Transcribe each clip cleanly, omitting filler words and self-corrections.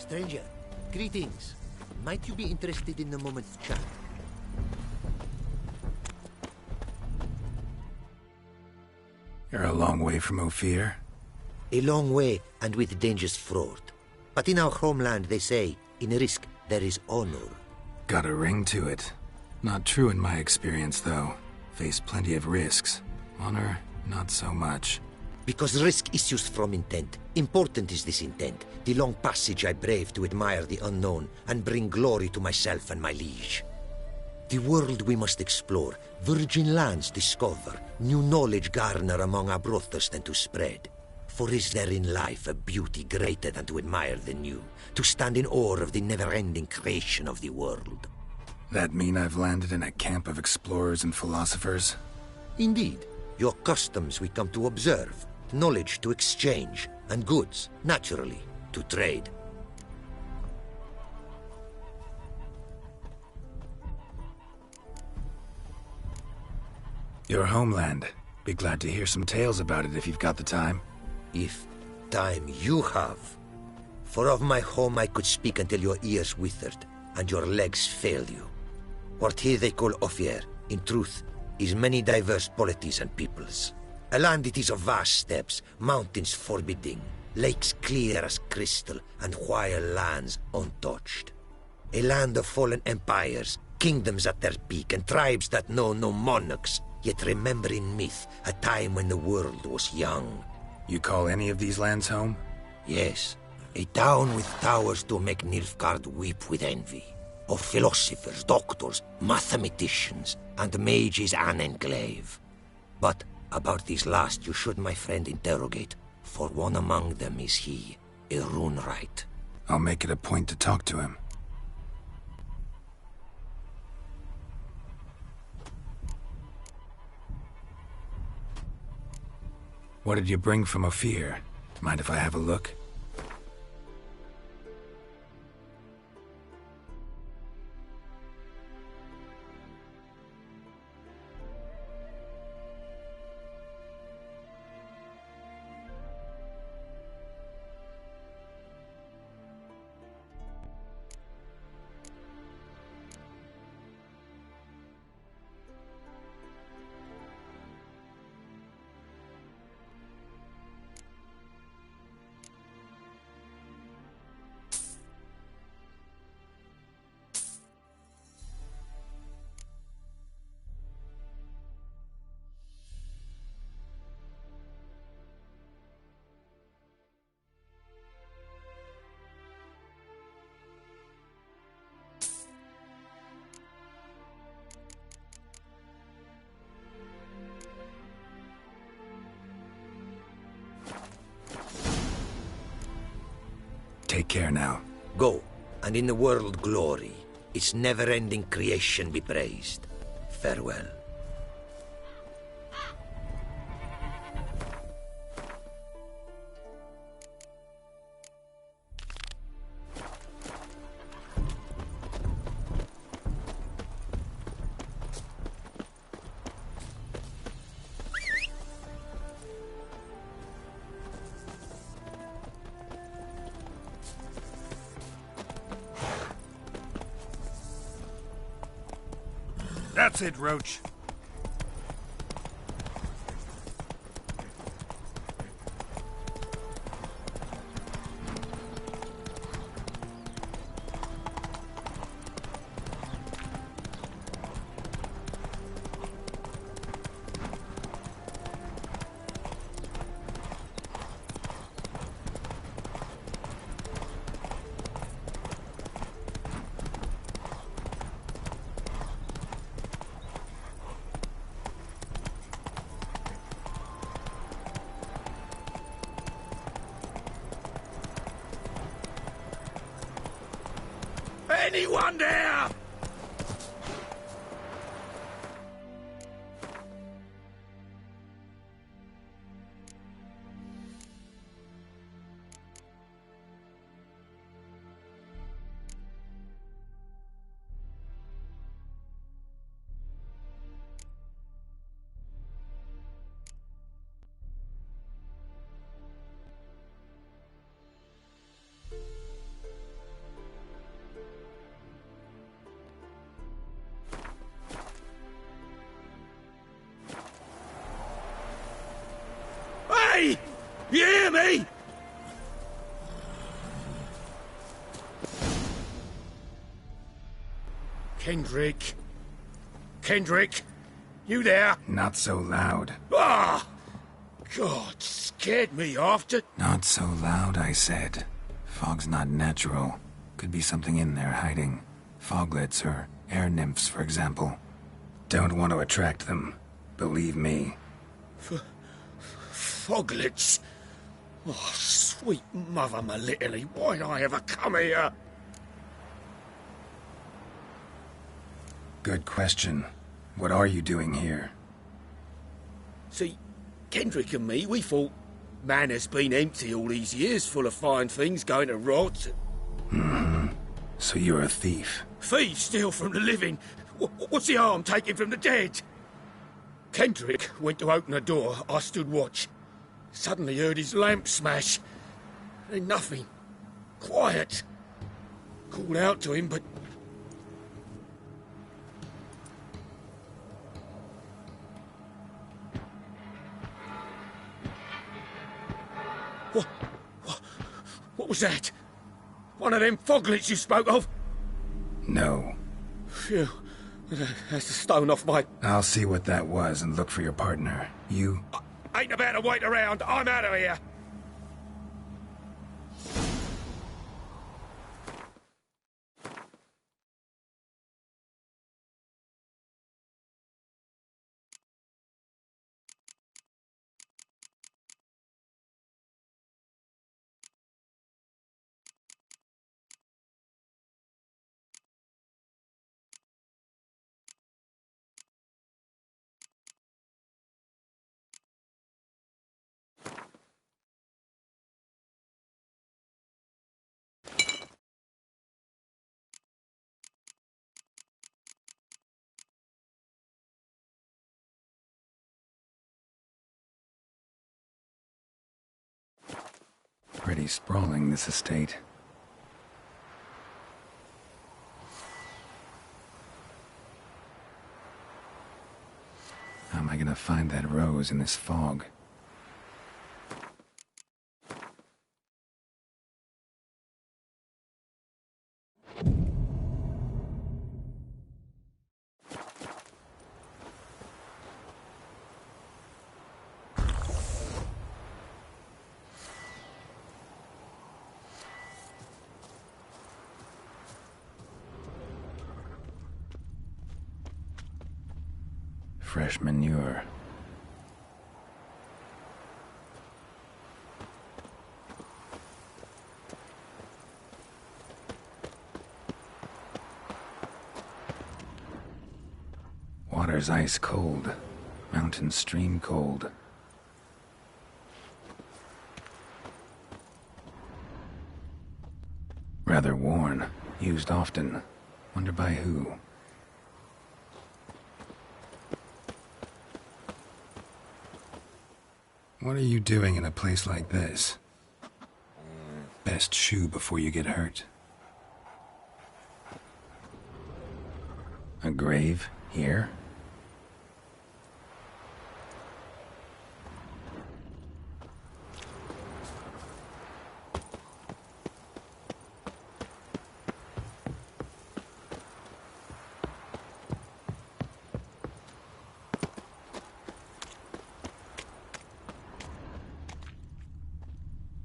Stranger, greetings. Might you be interested in a moment's chat? You're a long way from Ophir. A long way, and with dangers fraught. But in our homeland, they say, in risk there is honor. Got a ring to it. Not true in my experience, though. Faced plenty of risks. Honor, not so much. Because risk issues from intent. Important is this intent. The long passage I brave to admire the unknown and bring glory to myself and my liege. The world we must explore, virgin lands discover, new knowledge garner among our brothers than to spread. For is there in life a beauty greater than to admire the new, to stand in awe of the never-ending creation of the world? That mean I've landed in a camp of explorers and philosophers? Indeed. Your customs we come to observe, knowledge to exchange, and goods, naturally, to trade. Your homeland. Be glad to hear some tales about it if you've got the time. If time you have. For of my home I could speak until your ears withered, and your legs failed you. What here they call Ophir, in truth, is many diverse polities and peoples. A land it is of vast steppes, mountains forbidding, lakes clear as crystal, and wild lands untouched. A land of fallen empires, kingdoms at their peak, and tribes that know no monarchs, yet remember in myth a time when the world was young. You call any of these lands home? Yes, a town with towers to make Nilfgaard weep with envy. Of philosophers, doctors, mathematicians, and mages an enclave. But about these last you should, my friend, interrogate, for one among them is he, a rune-wright. I'll make it a point to talk to him. What did you bring from Ophir? Mind if I have a look? Take care now. Go, and in the world glory, its never-ending creation be praised. Farewell. That's it, Roach. Anyone there? Kendrick. Kendrick, you there? Not so loud. Ah! God, scared me after... Not so loud, I said. Fog's not natural. Could be something in there hiding. Foglets or air nymphs, for example. Don't want to attract them. Believe me. Foglets? Oh, sweet mother Melitterly, why'd I ever come here? Good question. What are you doing here? See, Kendrick and me, we thought Manor's been empty all these years, full of fine things going to rot. Mm-hmm. So you're a thief? Thieves steal from the living. What's the harm taking from the dead? Kendrick went to open a door. I stood watch. Suddenly heard his lamp smash. Then nothing. Quiet. Called out to him, but... What was that? One of them foglets you spoke of? No. Phew. That's a stone off my... I'll see what that was and look for your partner. You... Ain't about to wait around. I'm out of here. Pretty sprawling, this estate. How am I gonna find that rose in this fog? Fresh manure. Water's ice cold. Mountain stream cold. Rather worn. Used often. Wonder by who? What are you doing in a place like this? Best shoe before you get hurt. A grave here?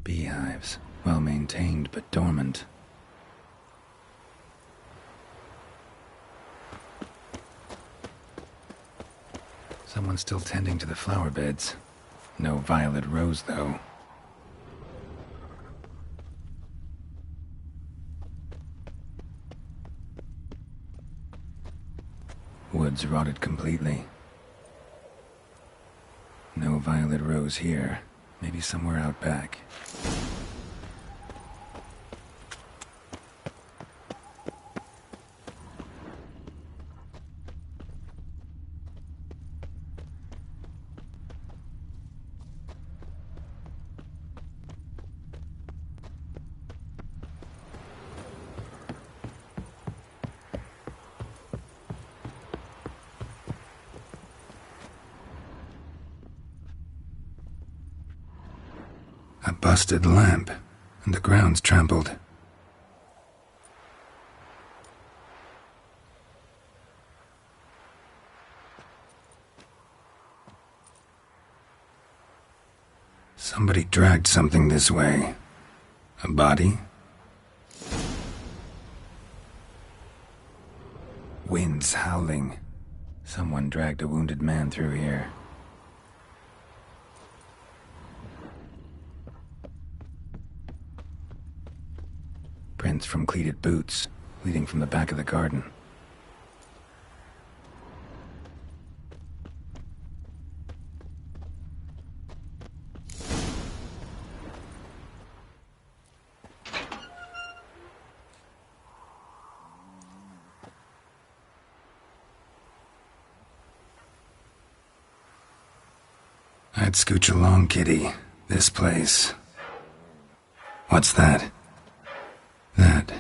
Beehives, well maintained but dormant. Someone's still tending to the flower beds. No violet rose, though. Woods rotted completely. No violet rose here. Maybe somewhere out back. A busted lamp, and the ground's trampled. Somebody dragged something this way. A body? Winds howling. Someone dragged a wounded man through here. Prints from cleated boots, leading from the back of the garden. I'd scooch along, kitty. This place. What's that? That...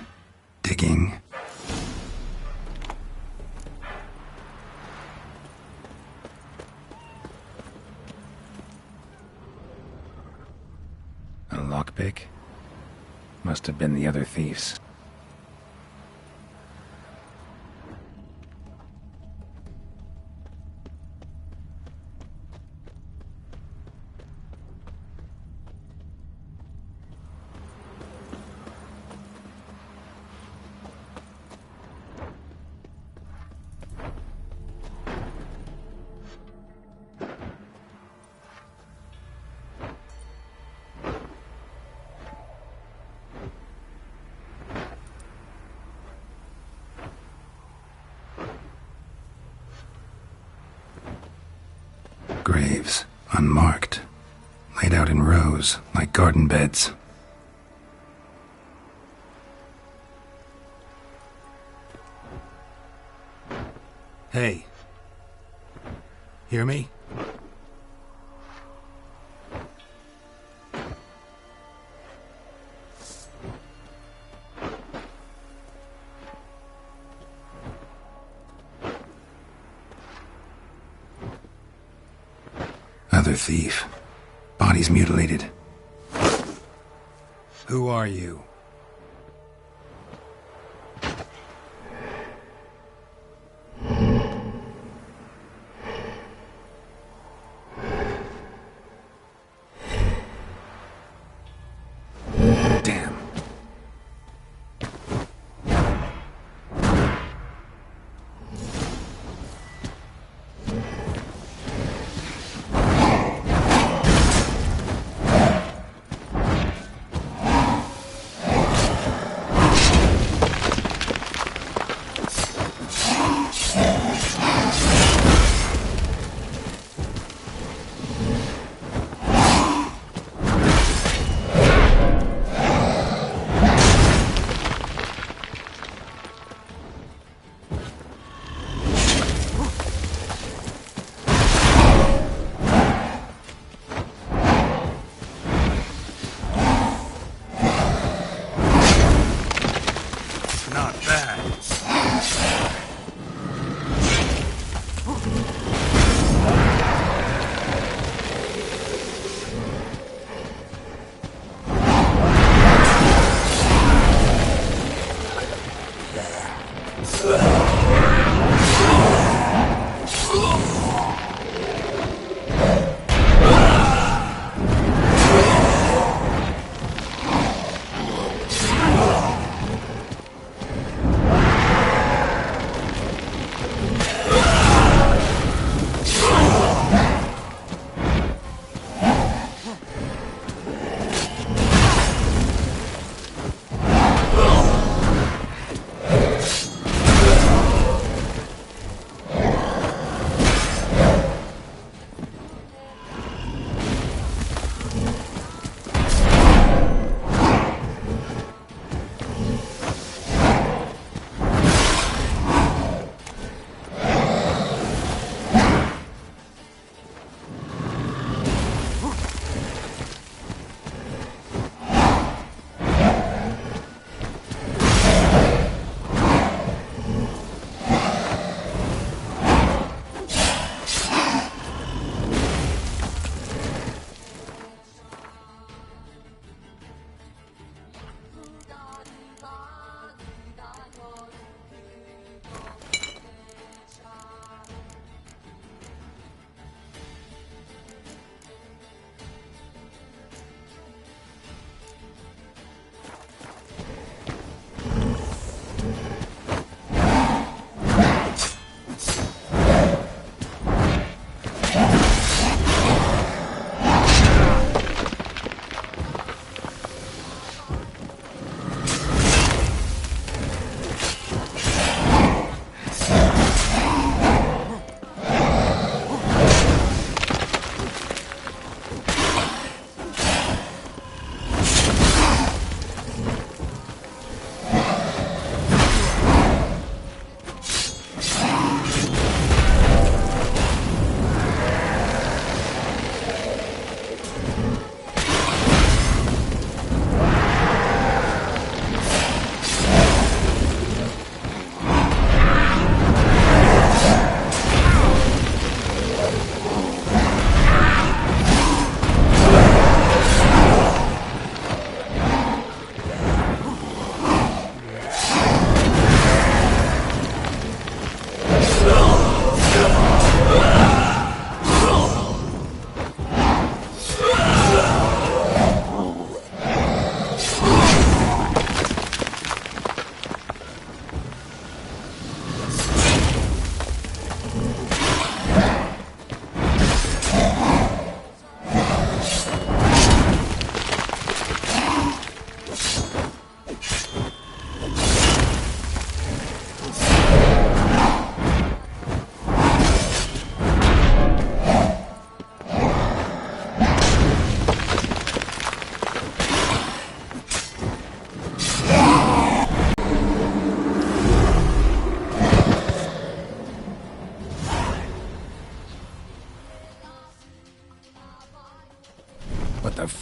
digging? A lockpick? Must have been the other thieves. Graves, unmarked, laid out in rows like garden beds. Hey. Hear me? Other thief. Body's mutilated. Who are you? Damn.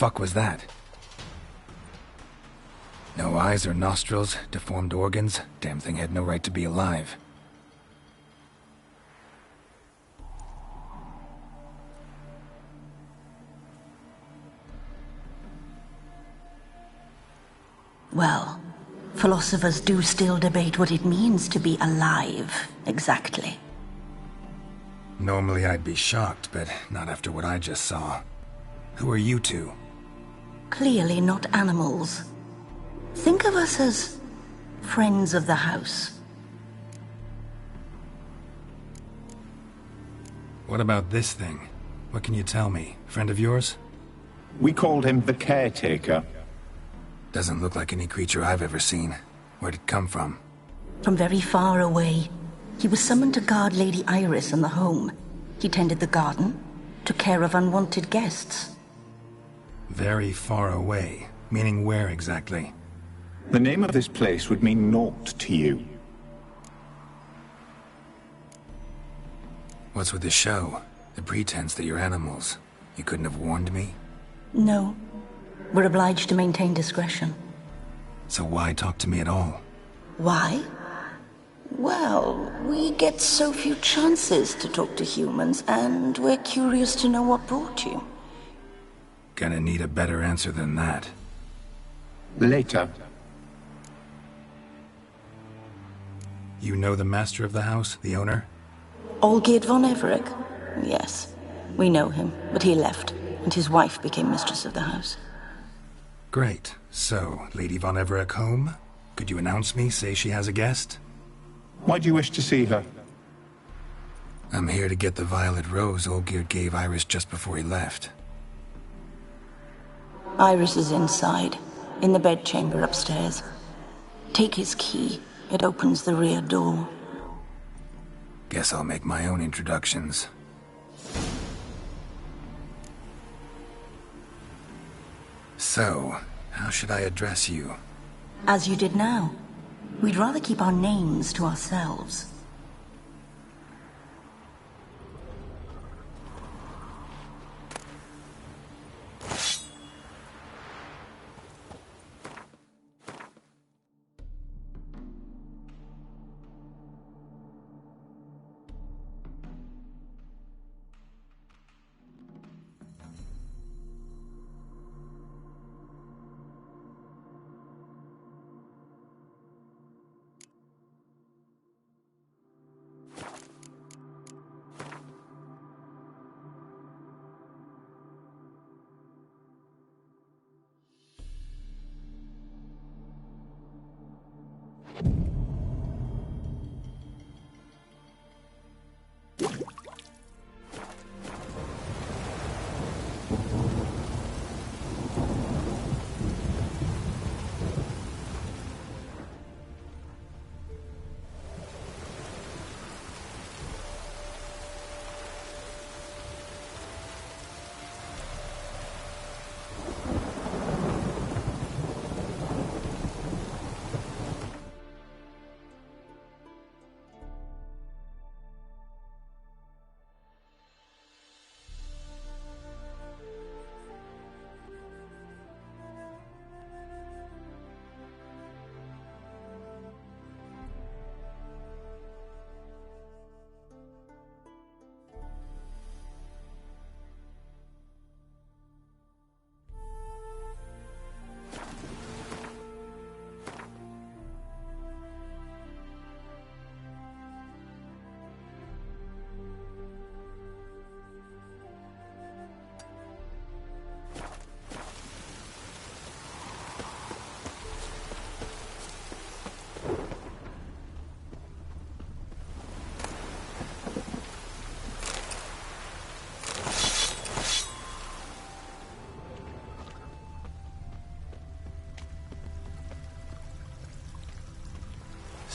fuck was that? No eyes or nostrils, deformed organs. Damn thing had no right to be alive. Well, philosophers do still debate what it means to be alive, exactly. Normally I'd be shocked, but not after what I just saw. Who are you two? Clearly not animals. Think of us as friends of the house. What about this thing? What can you tell me? Friend of yours? We called him the Caretaker. Doesn't look like any creature I've ever seen. Where'd it come from? From very far away. He was summoned to guard Lady Iris and the home. He tended the garden, took care of unwanted guests. Very far away? Meaning where exactly? The name of this place would mean naught to you. What's with the show? The pretense that you're animals. You couldn't have warned me? No. We're obliged to maintain discretion. So why talk to me at all? Why? Well, we get so few chances to talk to humans, and we're curious to know what brought you. Gonna need a better answer than that. Later. You know the master of the house, the owner? Olgierd von Everec? Yes. We know him, but he left, and his wife became mistress of the house. Great. So, Lady von Everec home? Could you announce me, say she has a guest? Why do you wish to see her? I'm here to get the violet rose Olgierd gave Iris just before he left. Iris is inside, in the bedchamber upstairs. Take his key. It opens the rear door. Guess I'll make my own introductions. So, how should I address you? As you did now. We'd rather keep our names to ourselves.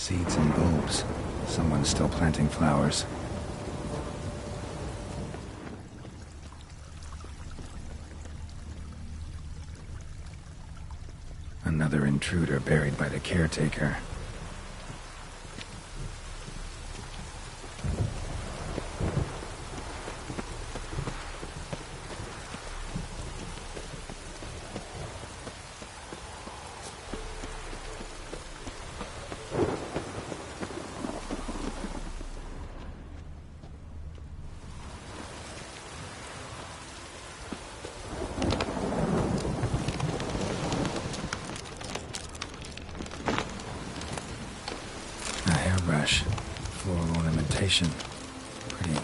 Seeds and bulbs. Someone's still planting flowers. Another intruder buried by the caretaker. fresh. Floral ornamentation. Pretty.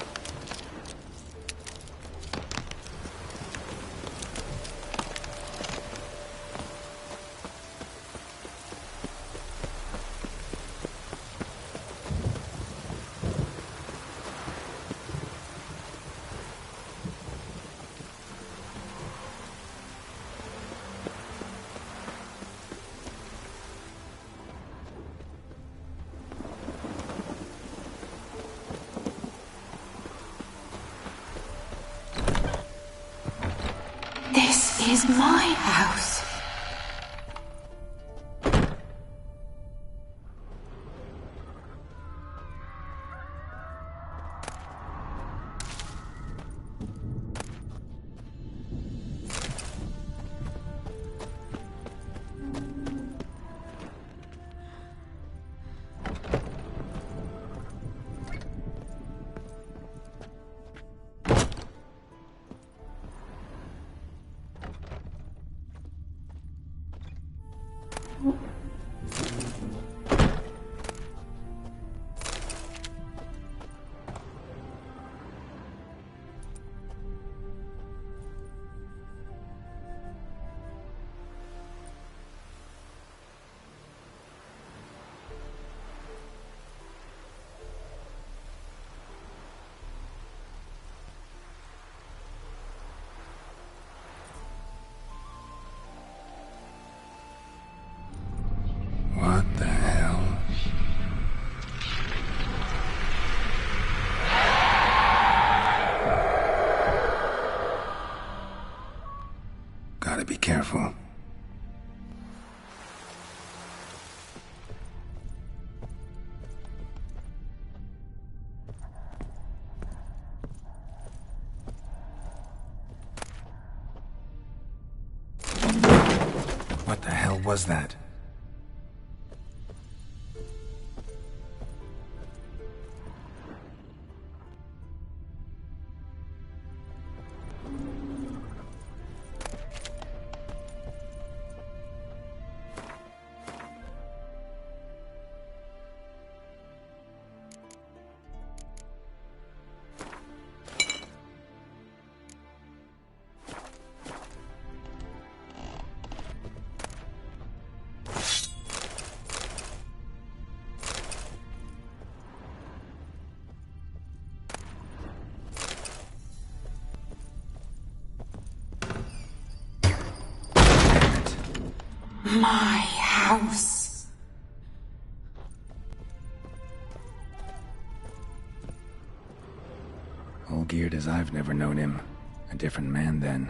This is my house. What the hell? Gotta be careful. What the hell was that? My house. All geared as I've never known him. A different man then.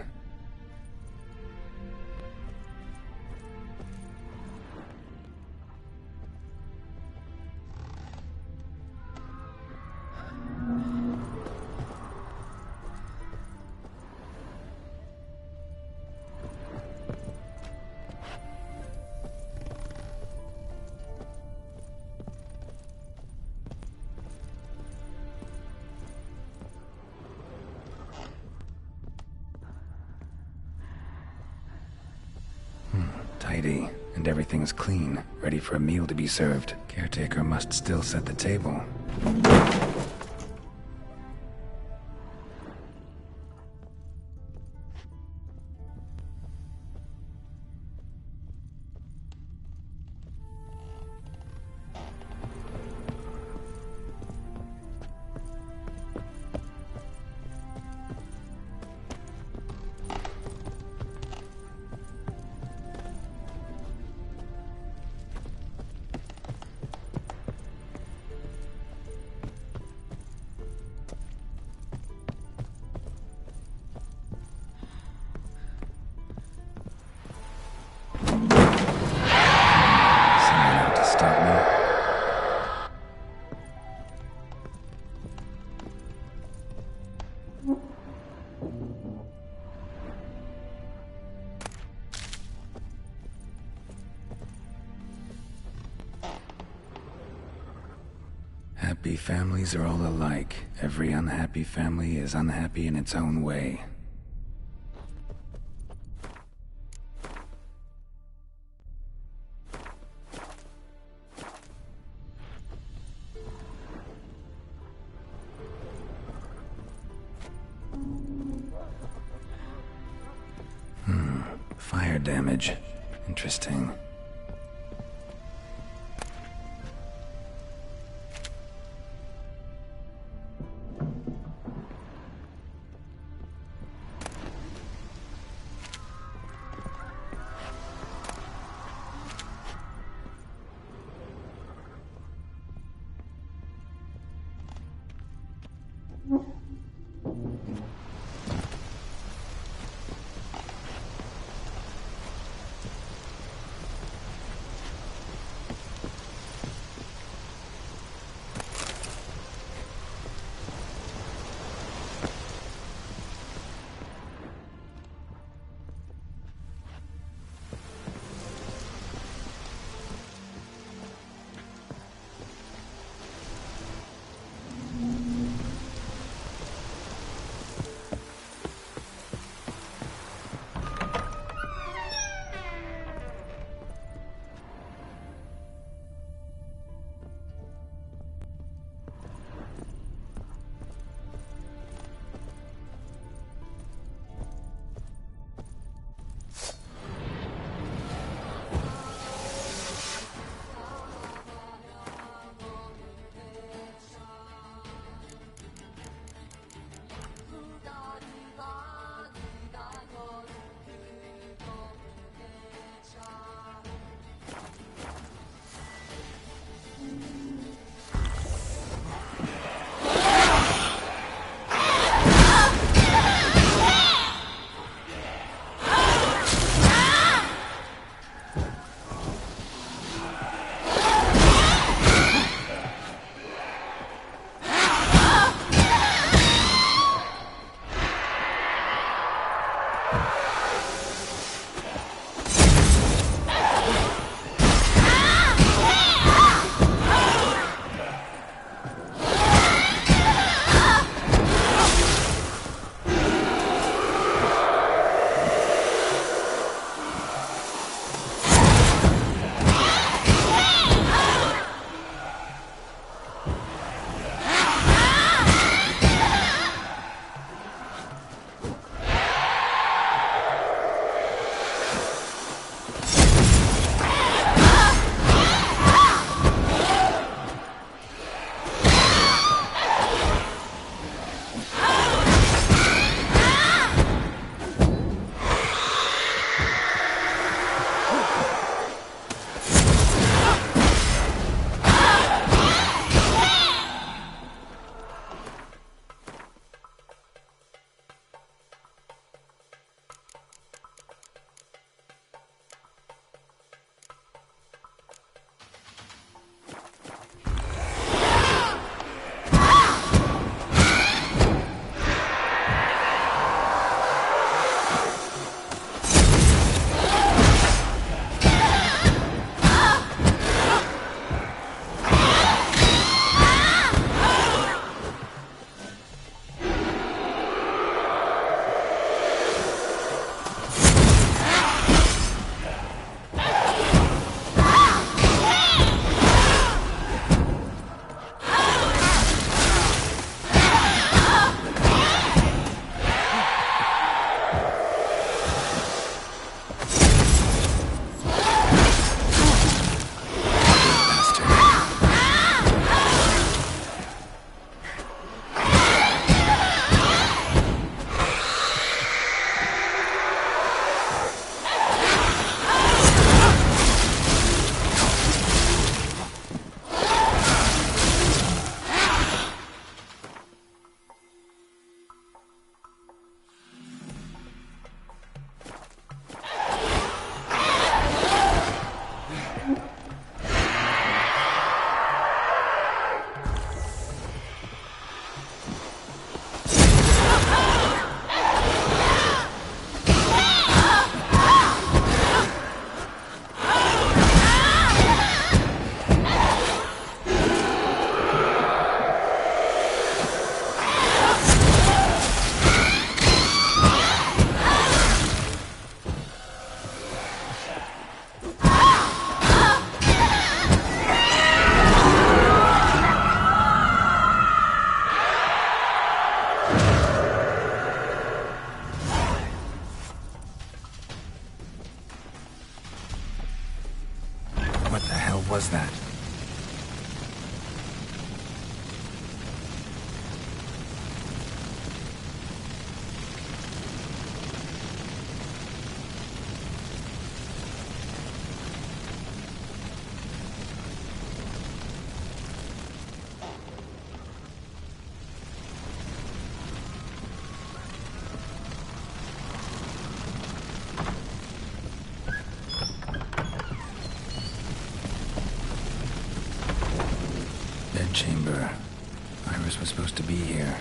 Tidy, and everything's clean, ready for a meal to be served. Caretaker must still set the table. Happy families are all alike. Every unhappy family is unhappy in its own way. air damage. Interesting. What the hell was that? Chamber. Iris was supposed to be here.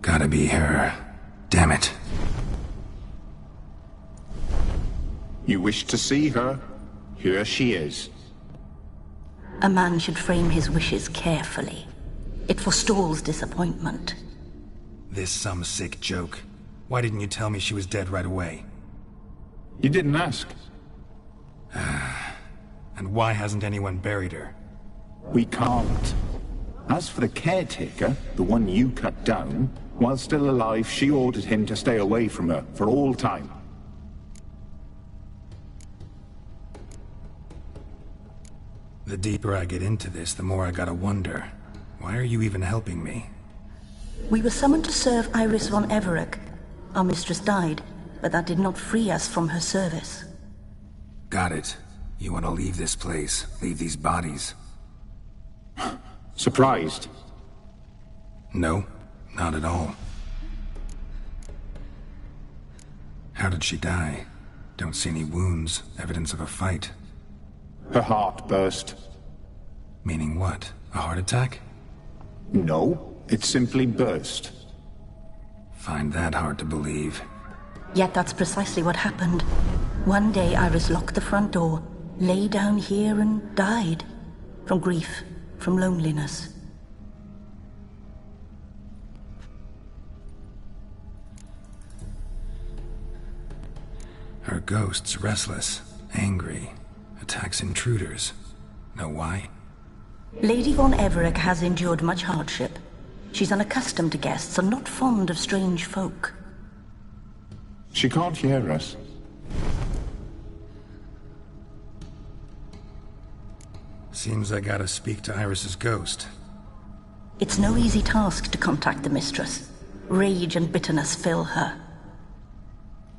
Gotta be her. Damn it. You wish to see her? Here she is. A man should frame his wishes carefully. It forestalls disappointment. This some sick joke. Why didn't you tell me she was dead right away? You didn't ask. And why hasn't anyone buried her? We can't. As for the caretaker, the one you cut down, while still alive, she ordered him to stay away from her for all time. The deeper I get into this, the more I gotta wonder. Why are you even helping me? We were summoned to serve Iris von Everec. Our mistress died, but that did not free us from her service. Got it. You want to leave this place, leave these bodies. Surprised? No, not at all. How did she die? Don't see any wounds, evidence of a fight. Her heart burst. Meaning what? A heart attack? No, it simply burst. Find that hard to believe. Yet that's precisely what happened. One day Iris locked the front door, lay down here and died. From grief, from loneliness. Her ghost's restless, angry, attacks intruders. Know why? Lady von Everec has endured much hardship. She's unaccustomed to guests and not fond of strange folk. She can't hear us. Seems I gotta speak to Iris's ghost. It's no easy task to contact the mistress. Rage and bitterness fill her.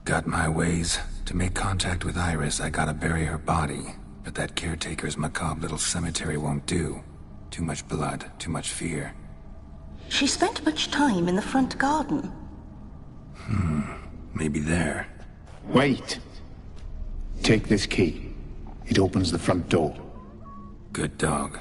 Got my ways. To make contact with Iris, I gotta bury her body. But that caretaker's macabre little cemetery won't do. Too much blood, too much fear. She spent much time in the front garden. Maybe there. Wait. Take this key. It opens the front door. Good dog.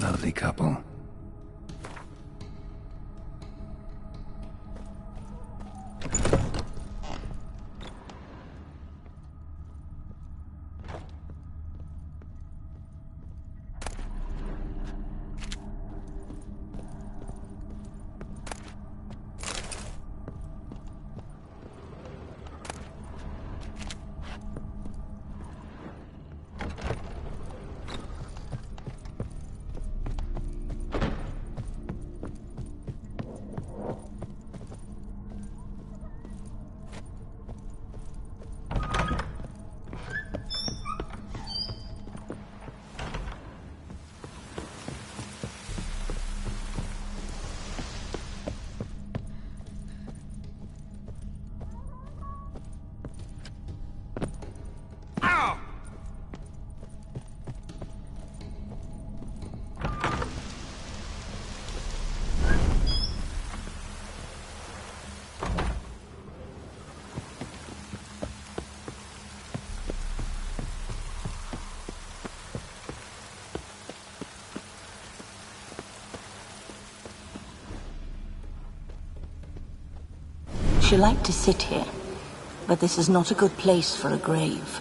Lovely couple. you like to sit here, but this is not a good place for a grave.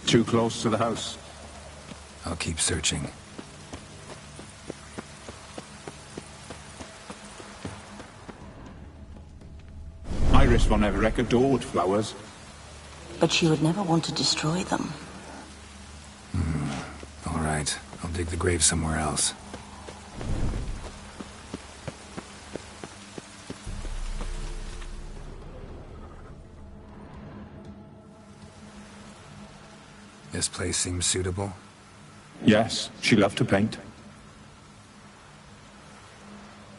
Too close to the house. I'll keep searching. Iris von Everec adored flowers. But she would never want to destroy them. All right, I'll dig the grave somewhere else. This place seems suitable. Yes, she loved to paint.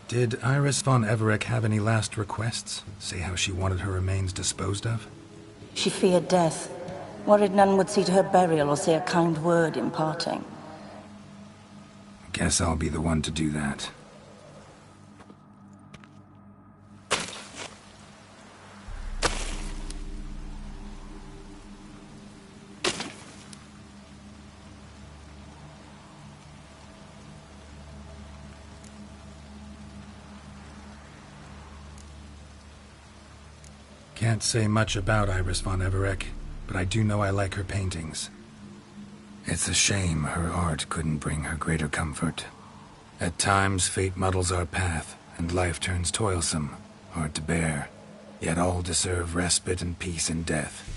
Did Iris von Everec have any last requests? Say how she wanted her remains disposed of? She feared death, worried none would see to her burial or say a kind word in parting. Guess I'll be the one to do that. Can't say much about Iris von Everec, but I do know I like her paintings. It's a shame her art couldn't bring her greater comfort. At times, fate muddles our path, and life turns toilsome, hard to bear. Yet all deserve respite and peace in death.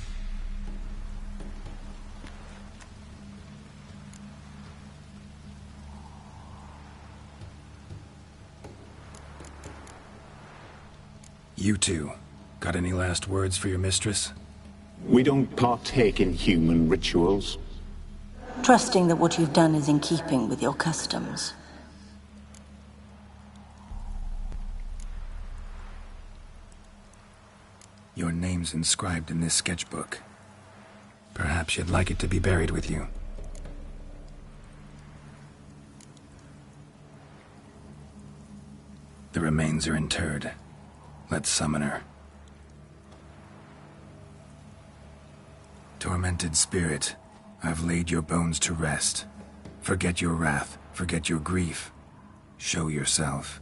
You two, got any last words for your mistress? We don't partake in human rituals. Trusting that what you've done is in keeping with your customs. Your name's inscribed in this sketchbook. Perhaps you'd like it to be buried with you. The remains are interred. Let's summon her. Tormented spirit, I've laid your bones to rest. Forget your wrath, forget your grief. Show yourself.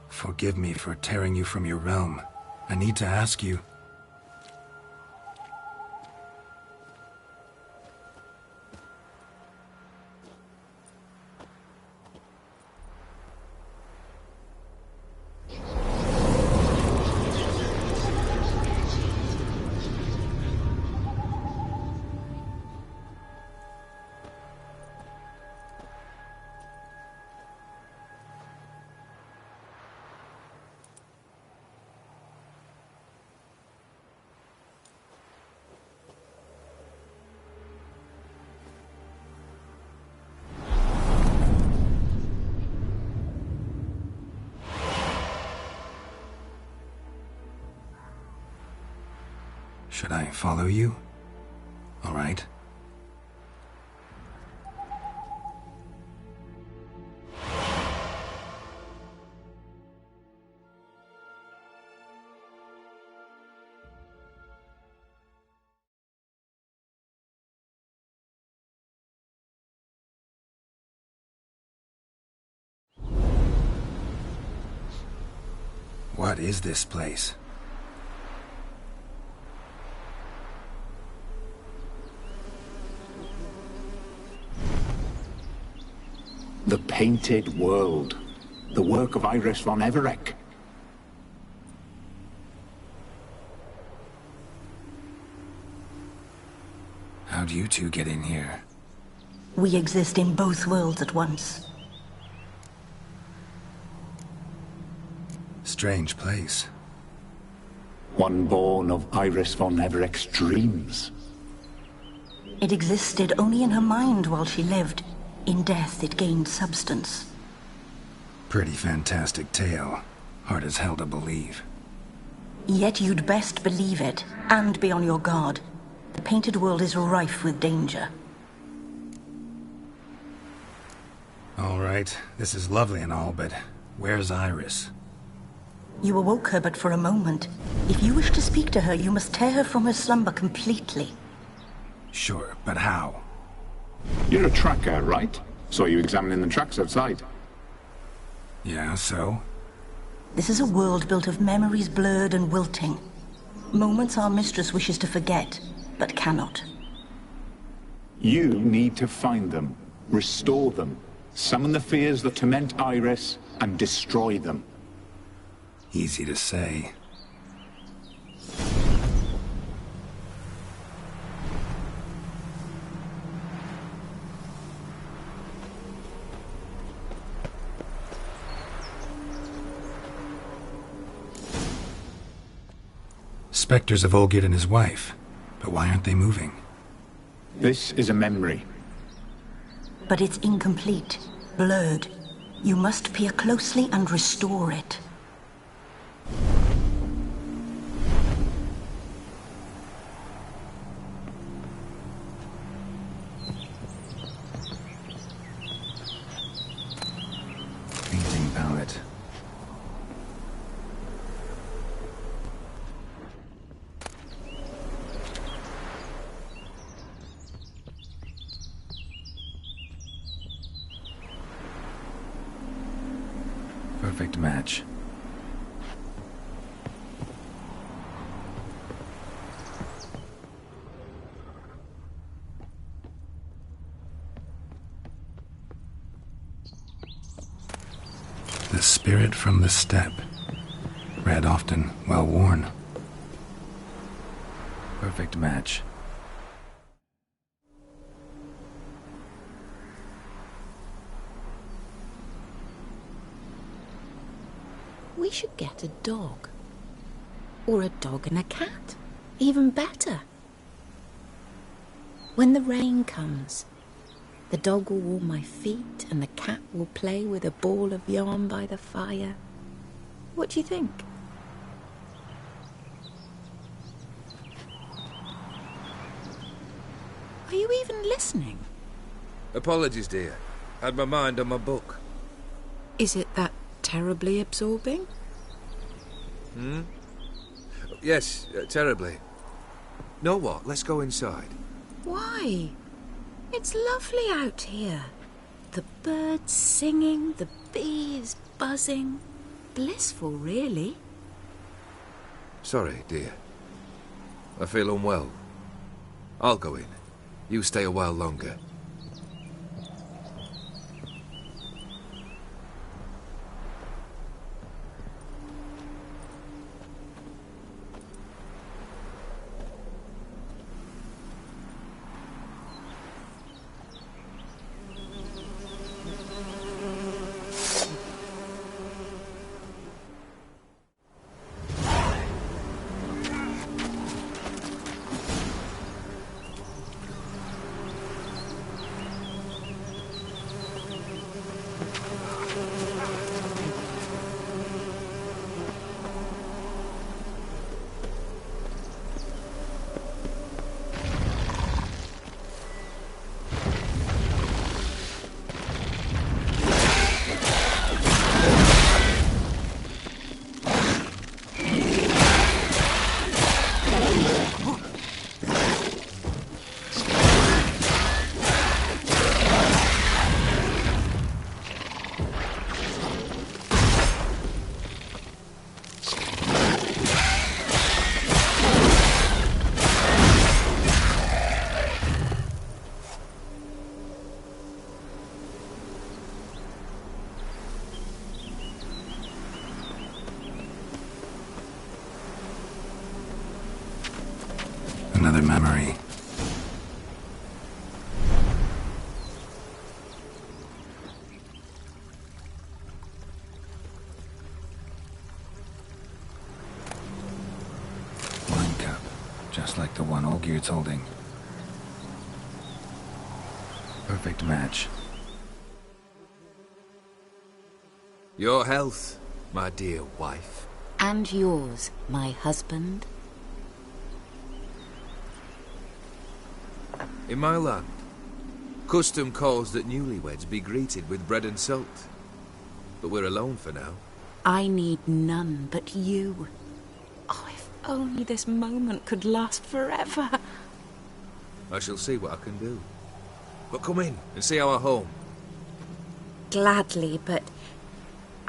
Forgive me for tearing you from your realm. I need to ask you. Should I follow you? All right. What is this place? The Painted World. The work of Iris von Everec. How'd you two get in here? We exist in both worlds at once. Strange place. One born of Iris von Everec's dreams. It existed only in her mind while she lived. In death, it gained substance. Pretty fantastic tale. Hard as hell to believe. Yet you'd best believe it, and be on your guard. The Painted World is rife with danger. All right, this is lovely and all, but where's Iris? You awoke her but for a moment. If you wish to speak to her, you must tear her from her slumber completely. Sure, but how? You're a tracker, right? Saw you examining the tracks outside. Yeah, so? This is a world built of memories blurred and wilting. Moments our mistress wishes to forget, but cannot. You need to find them, restore them, summon the fears that torment Iris, and destroy them. Easy to say. Spectres of Olgierd and his wife. But why aren't they moving? This is a memory. But it's incomplete, blurred. You must peer closely and restore it. Painting palette. Perfect match. The spirit from the steppe. Read often, well worn. Perfect match. We should get a dog. Or a dog and a cat. Even better. When the rain comes, the dog will warm my feet and the cat will play with a ball of yarn by the fire. What do you think? Are you even listening? Apologies, dear. Had my mind on my book. Is it that terribly absorbing? Yes, terribly. Know what? Let's go inside. Why? It's lovely out here. The birds singing, the bees buzzing. Blissful, really. Sorry, dear. I feel unwell. I'll go in. You stay a while longer. Another memory. Wine cup, just like the one Olgierd's holding. Perfect match. Your health, my dear wife. And yours, my husband. In my land, custom calls that newlyweds be greeted with bread and salt. But we're alone for now. I need none but you. Oh, if only this moment could last forever. I shall see what I can do. But come in and see our home. Gladly, but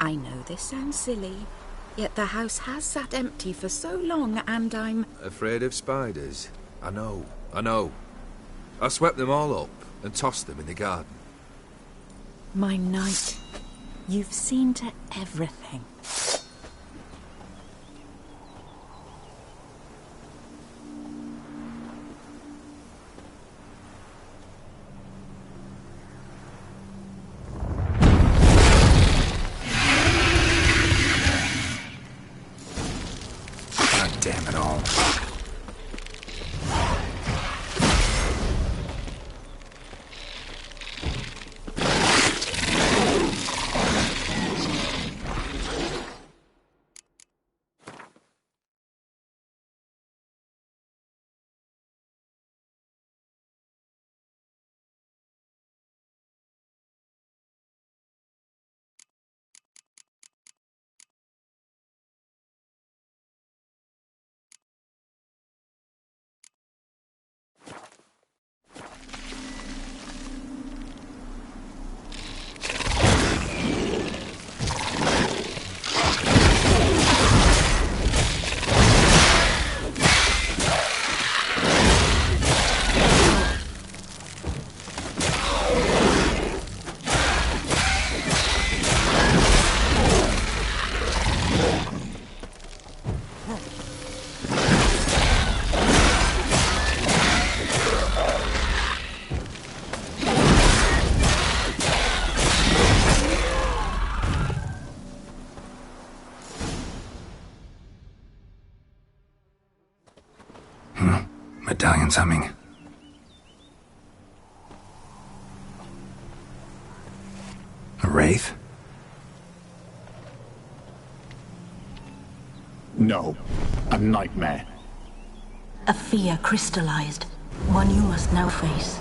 I know this sounds silly, yet the house has sat empty for so long, and I'm... Afraid of spiders? I know. I swept them all up and tossed them in the garden. My knight, you've seen to everything. God damn it all. Medallion's humming. A wraith? No, a nightmare. A fear crystallized, one you must now face.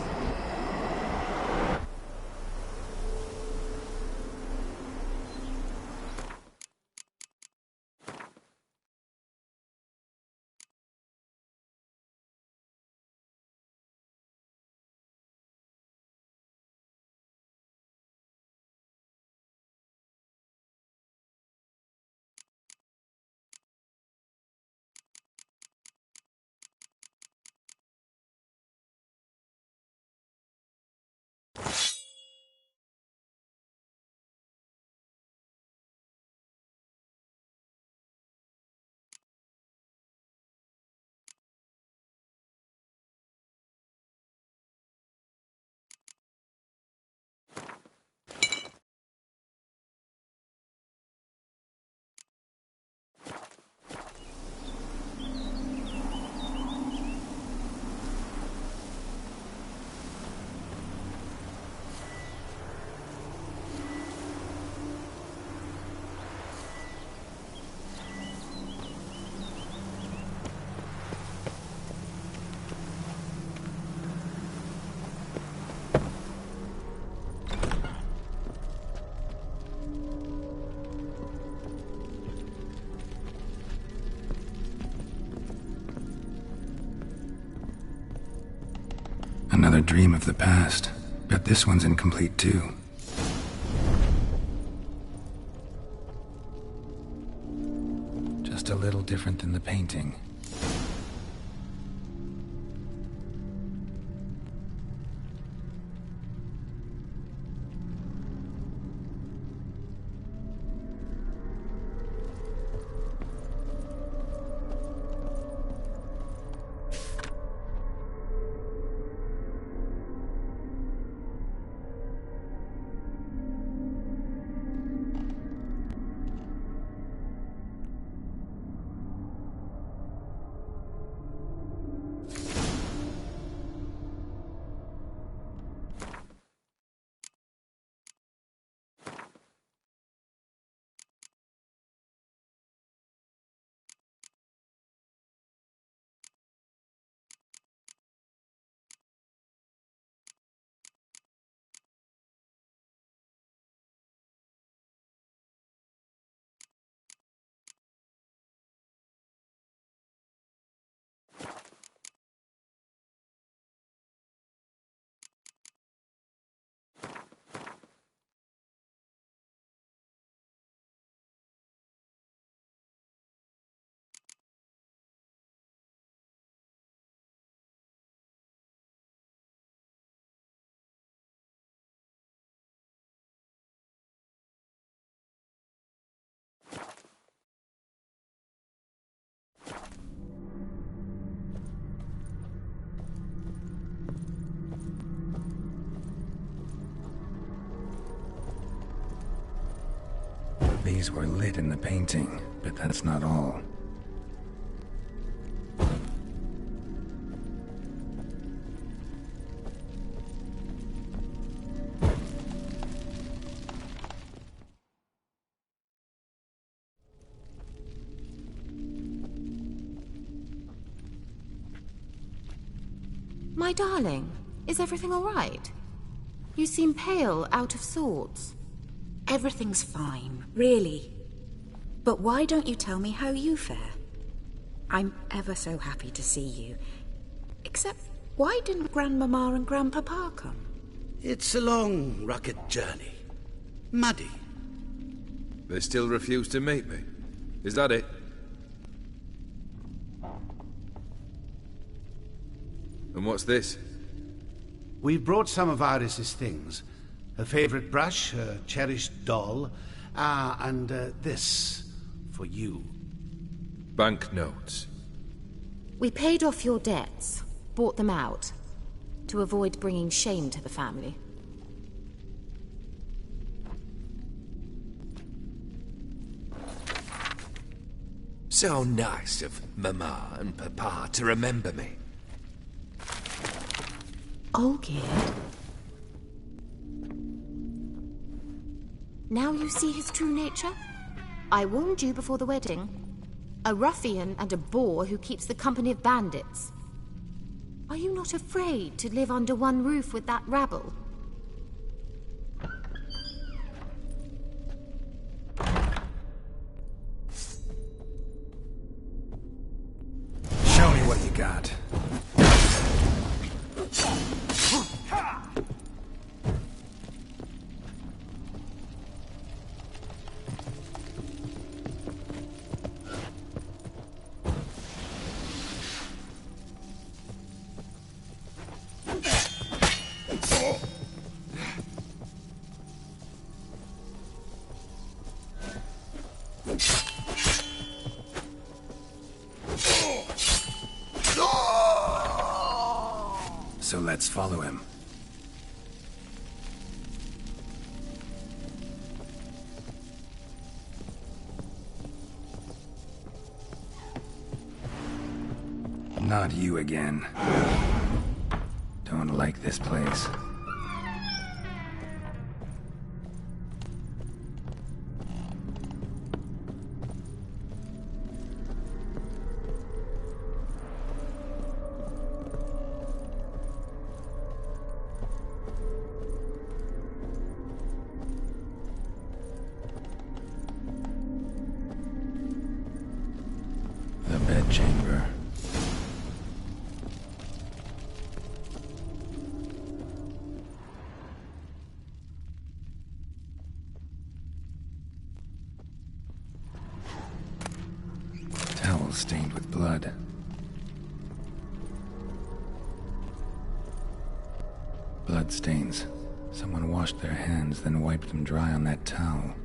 Another dream of the past. Bet this one's incomplete too. Just a little different than the painting. These were lit in the painting, but that's not all. My darling, is everything all right? You seem pale, out of sorts. Everything's fine, really. But why don't you tell me how you fare? I'm ever so happy to see you. Except, why didn't Grandmama and Grandpapa come? It's a long, rugged journey. Muddy. They still refuse to meet me. Is that it? And what's this? We brought some of Iris's things. Her favorite brush, her cherished doll, and this for you. Banknotes. We paid off your debts, bought them out, to avoid bringing shame to the family. So nice of Mama and Papa to remember me. Olgierd? Now you see his true nature? I warned you before the wedding. A ruffian and a boor who keeps the company of bandits. Are you not afraid to live under one roof with that rabble? Show me what you got. So let's follow him. Not you again. Don't like this place. The bedchamber. Towel stained with blood. Blood stains. Someone washed their hands, then wiped them dry on that towel.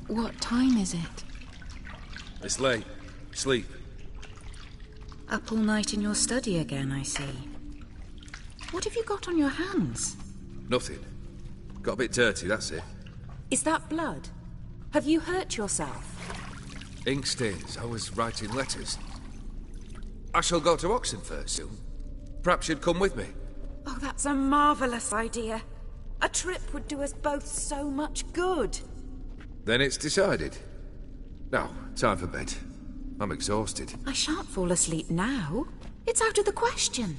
What time is it? It's late. Sleep. Up all night in your study again, I see. What have you got on your hands? Nothing. Got a bit dirty, that's it. Is that blood? Have you hurt yourself? Ink stains. I was writing letters. I shall go to Oxenfurt soon. Perhaps you'd come with me. Oh, that's a marvelous idea. A trip would do us both so much good. Then it's decided. Now, time for bed. I'm exhausted. I shan't fall asleep now. It's out of the question.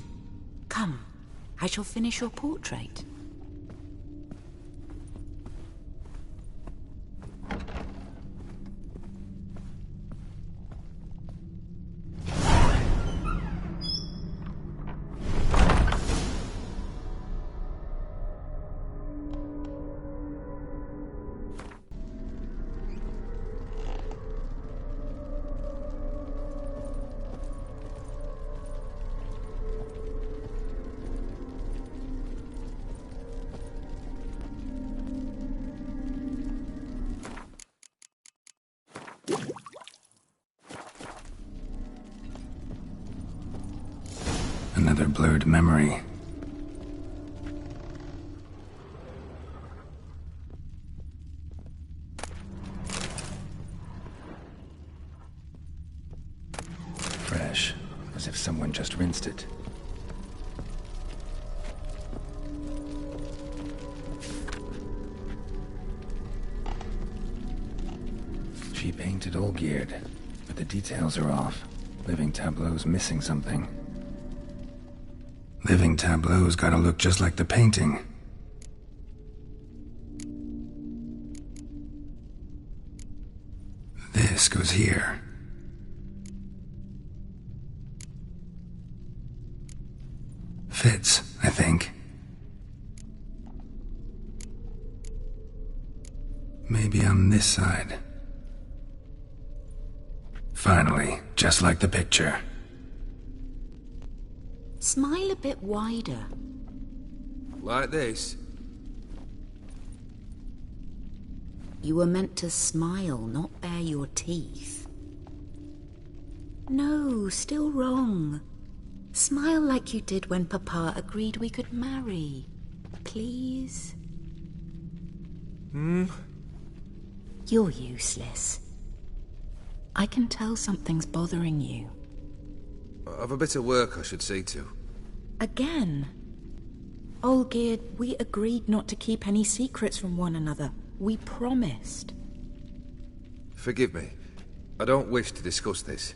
Come, I shall finish your portrait. Another blurred memory. and just rinsed it. She painted Olgierd, but the details are off. Living Tableau's missing something. Living Tableau's gotta look just like the painting. This goes here. Fits, I think. Maybe on this side. Finally, just like the picture. Smile a bit wider. Like this? You were meant to smile, not bare your teeth. No, still wrong. Smile like you did when Papa agreed we could marry. Please? You're useless. I can tell something's bothering you. I've a bit of work I should see to. Again. Olgierd, we agreed not to keep any secrets from one another. We promised. Forgive me. I don't wish to discuss this.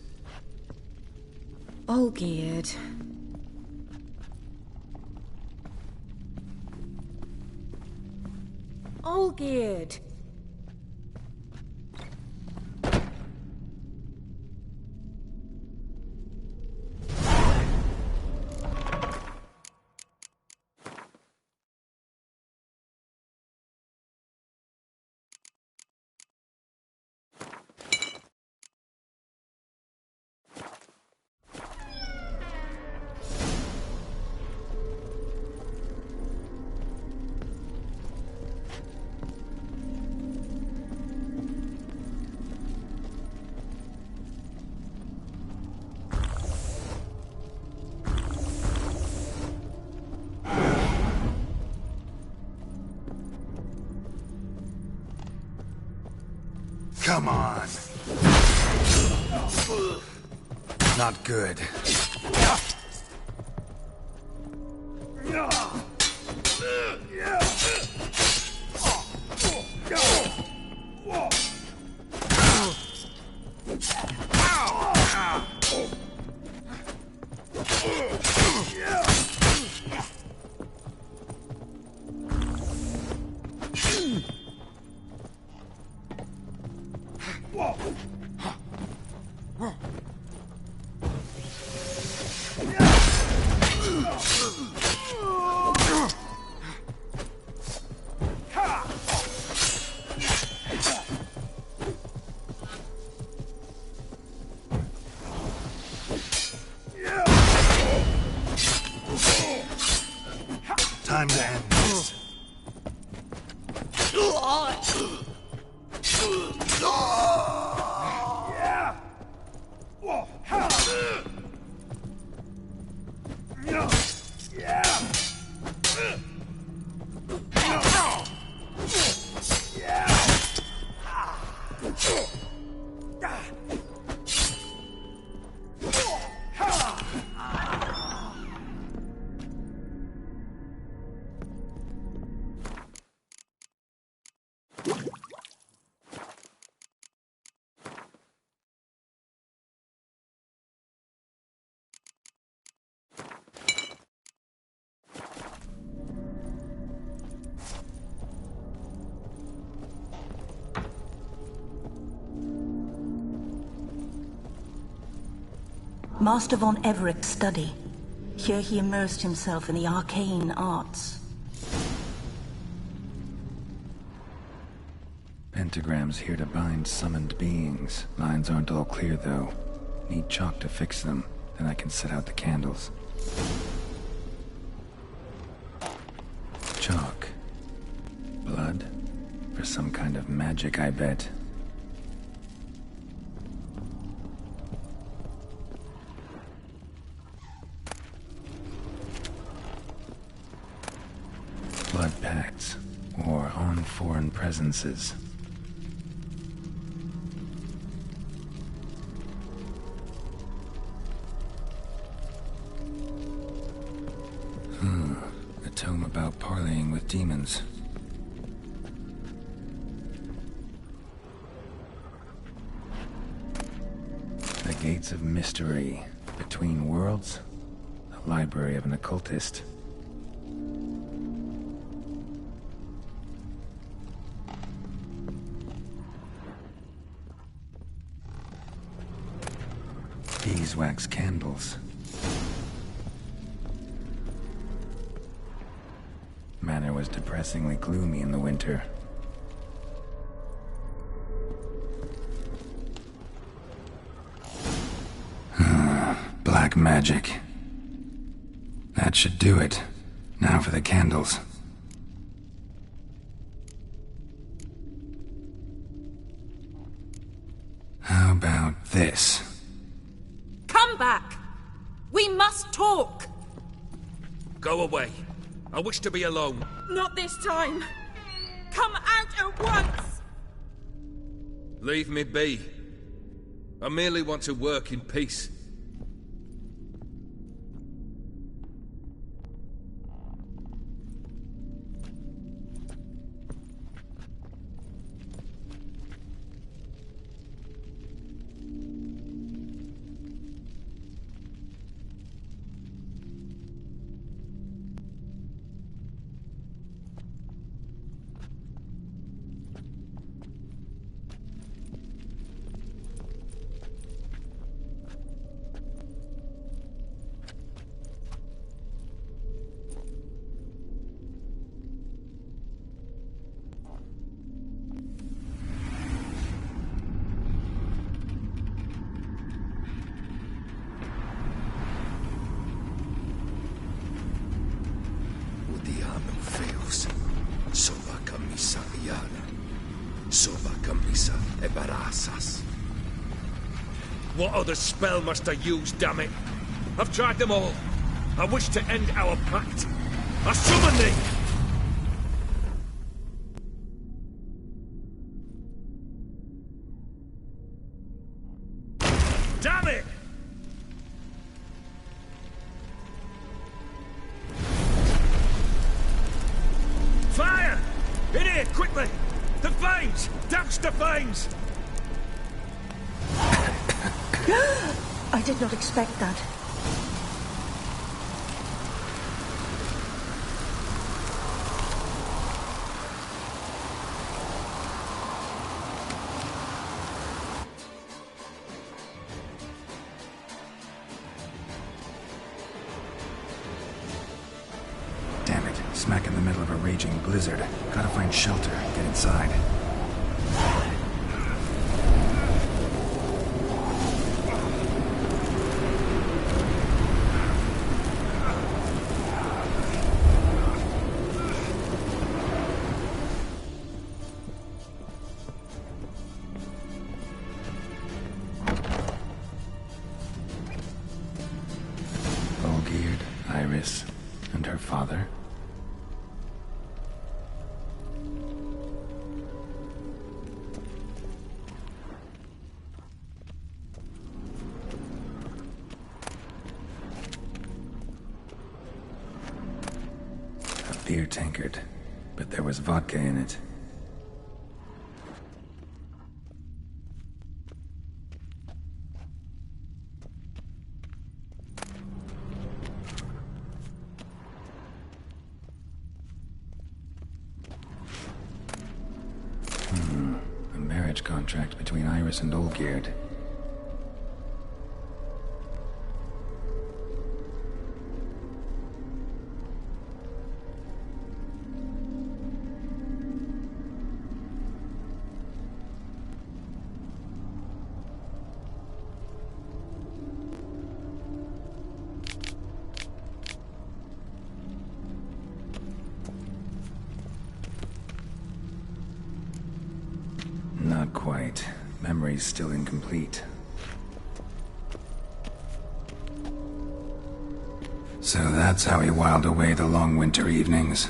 Olgierd. Olgierd! Come on. Not good. Time to end this. Master von Everett's study. Here he immersed himself in the arcane arts. Pentagrams here to bind summoned beings. Lines aren't all clear, though. Need chalk to fix them, then I can set out the candles. Chalk. Blood? For some kind of magic, I bet. Blood pacts, or on foreign presences. home about parleying with demons. The Gates of Mystery. Between Worlds? The library of an occultist. Beeswax candles. Manor was depressingly gloomy in the winter. Black magic. That should do it. Now for the candles. How about this? Come back! We must talk! Go away. I wish to be alone. Not this time! Come out at once! Leave me be. I merely want to work in peace. What other spell must I use, damn it? I've tried them all. I wish to end our pact. I summon thee! Damn it! Fire! In here, quickly! The flames! Douse the flames! I did not expect that. Damn it. Smack in the middle of a raging blizzard. Gotta find shelter. Get inside. Iris and her father. A beer tankard, but there was vodka in it. A marriage contract between Iris and Olgierd. Not quite. Memory's still incomplete. So that's how he whiled away the long winter evenings.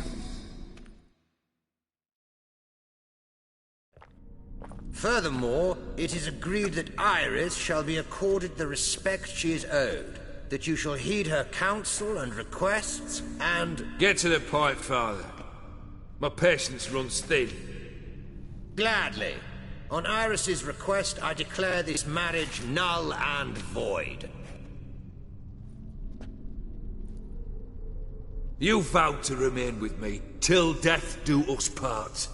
Furthermore, it is agreed that Iris shall be accorded the respect she is owed. that you shall heed her counsel and requests, and... Get to the point, Father. My patience runs thin. Gladly. On Iris's request, I declare this marriage null and void. You vowed to remain with me till death do us part.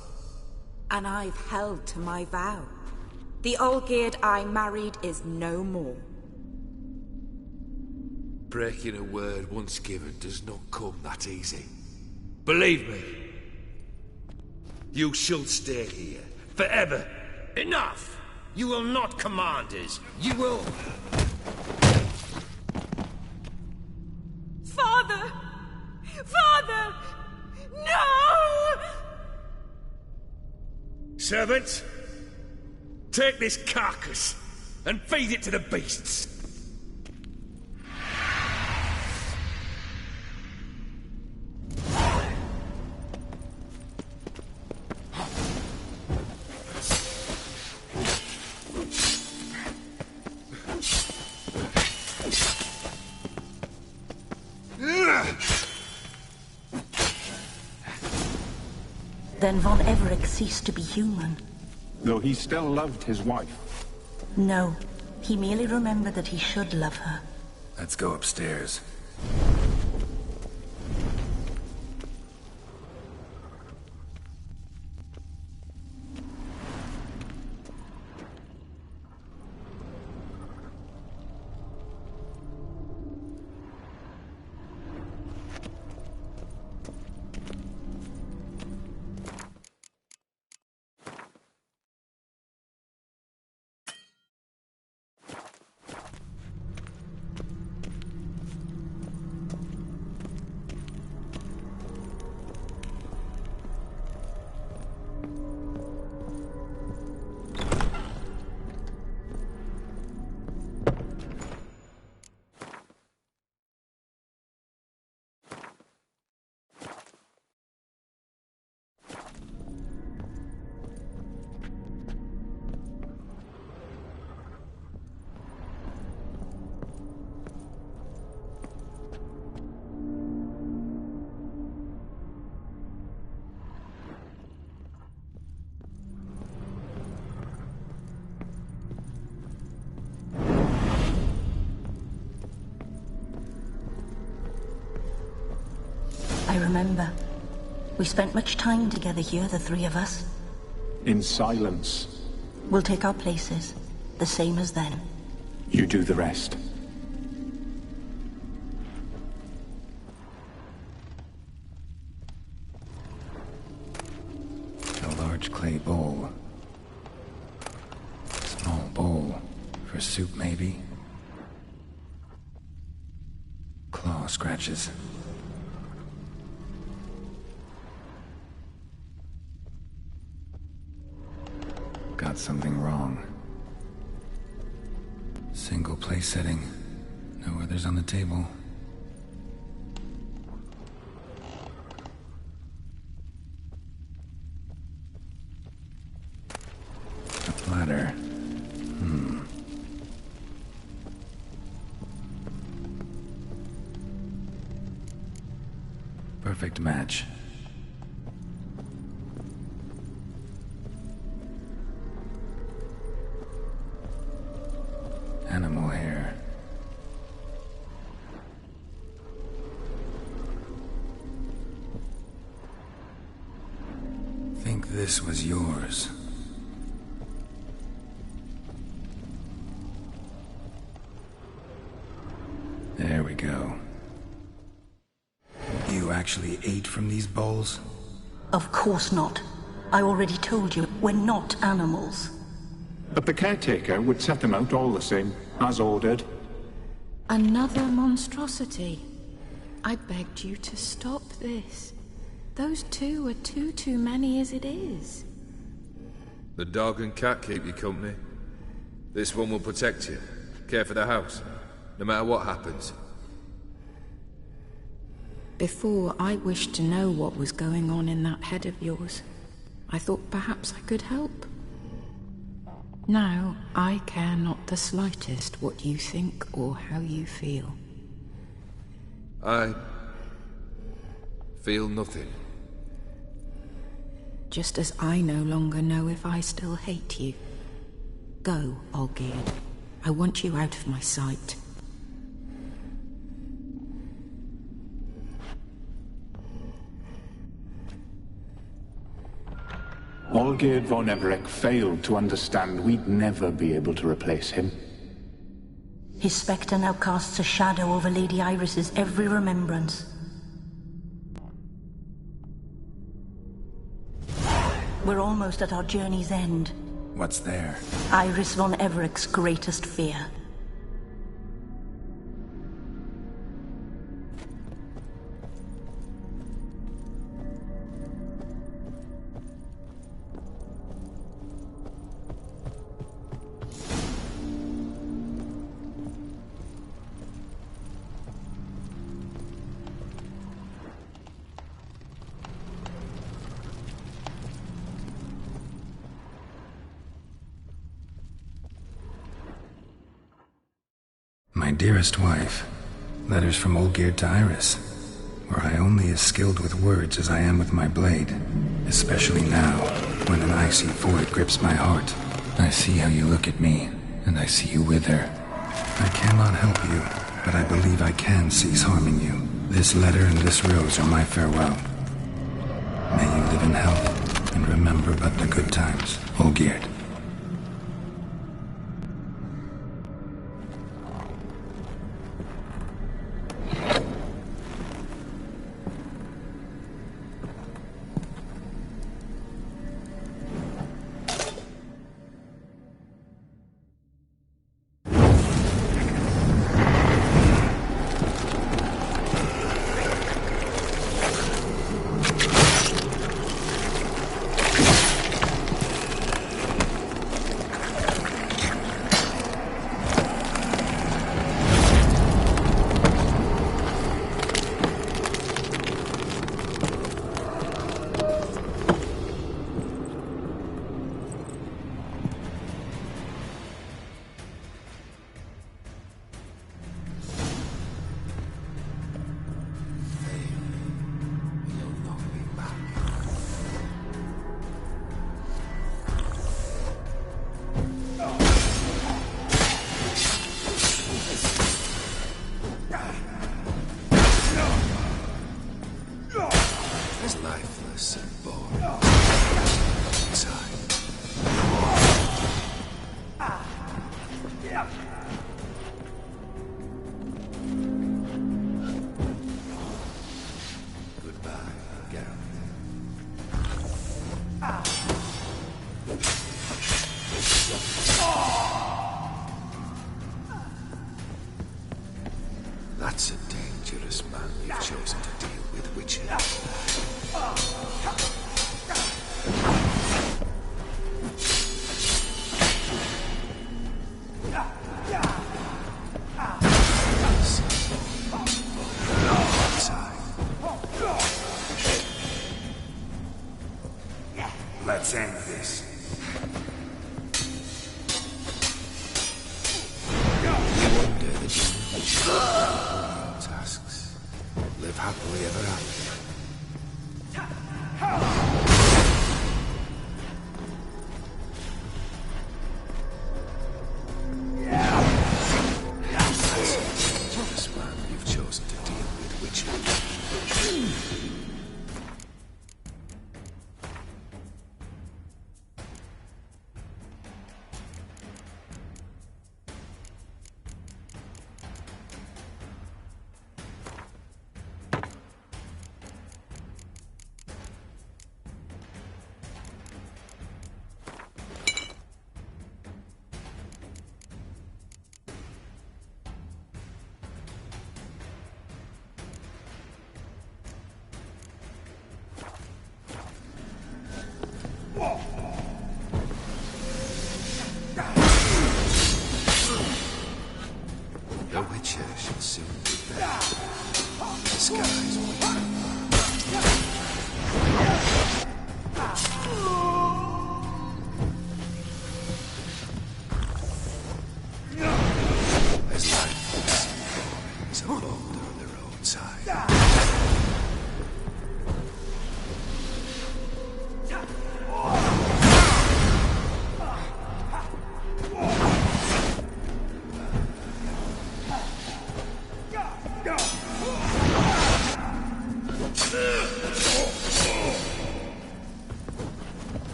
And I've held to my vow. The Olgierd I married is no more. Breaking a word once given does not come that easy. Believe me. You shall stay here, forever. Enough! You will not command us. You will... Father! Father! No! Servants, take this carcass and feed it to the beasts. Then Von Everett ceased to be human. Though he still loved his wife. No, he merely remembered that he should love her. Let's go upstairs. I remember. We spent much time together here, the three of us. In silence. We'll take our places, the same as then. You do the rest. A large clay bowl. Small bowl. For soup, maybe? Claw scratches. Got something wrong. Single place setting. No others on the table. A platter. Perfect match. Animal hair. Think this was yours. There we go. You actually ate from these bowls? Of course not. I already told you, we're not animals. But the caretaker would set them out all the same, as ordered. Another monstrosity. I begged you to stop this. Those two are too many as it is. The dog and cat keep you company. This one will protect you, care for the house, no matter what happens. Before, I wished to know what was going on in that head of yours. I thought perhaps I could help. Now, I care not the slightest what you think or how you feel. I feel nothing. Just as I no longer know if I still hate you. Go, Olgierd. I want you out of my sight. Olgierd von Everec failed to understand we'd never be able to replace him. His spectre now casts a shadow over Lady Iris's every remembrance. We're almost at our journey's end. What's there? Iris von Everec's greatest fear. My dearest wife, letters from Olgierd to Iris, were I only as skilled with words as I am with my blade, especially now, when an icy void grips my heart. I see how you look at me, and I see you wither. I cannot help you, but I believe I can cease harming you. This letter and this rose are my farewell. May you live in health, and remember but the good times, Olgierd. That's a dangerous man you've chosen to deal with, Witcher. Let's end this. Tasks. Live happily ever after. This man you've chosen to deal with, Witcher.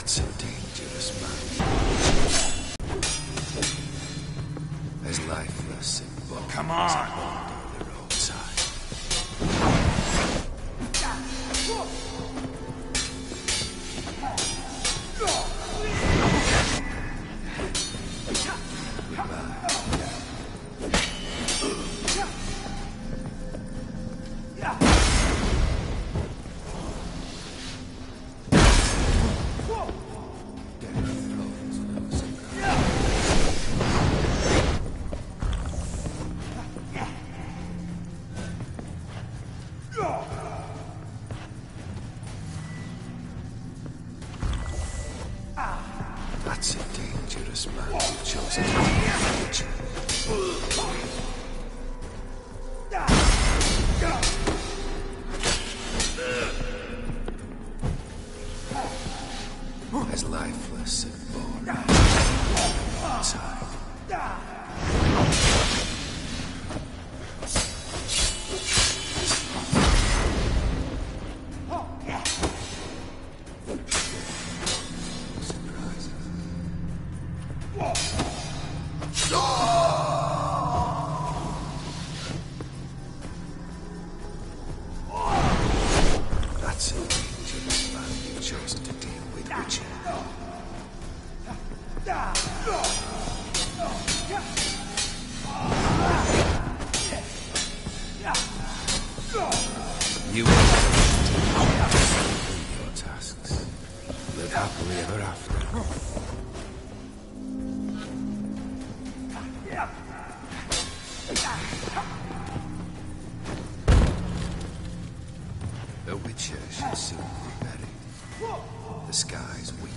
That's a dangerous man. As lifeless and bold Come as a on. boulder on the roadside. That's a dangerous man you've chosen to be. As lifeless and born outside. That's a dangerous man you've chosen to deal with, Witcher. You will complete your tasks. Live happily ever after. The Witcher should soon be buried. The skies weep.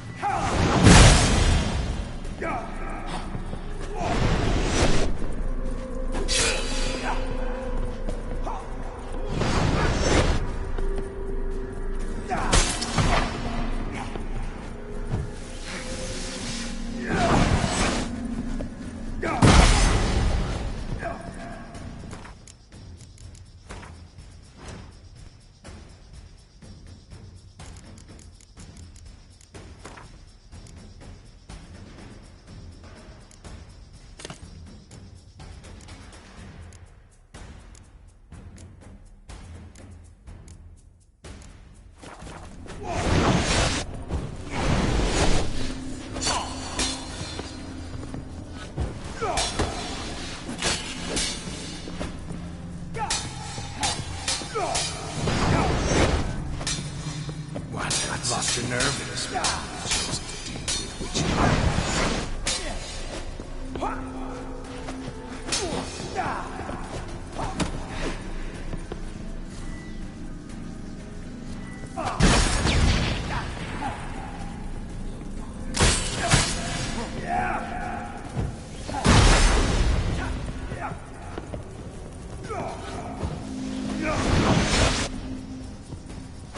What? I've lost your nerve. This man you've chosen to deal with, Witcher.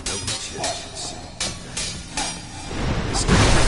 The Witcher should soon be buried. The skies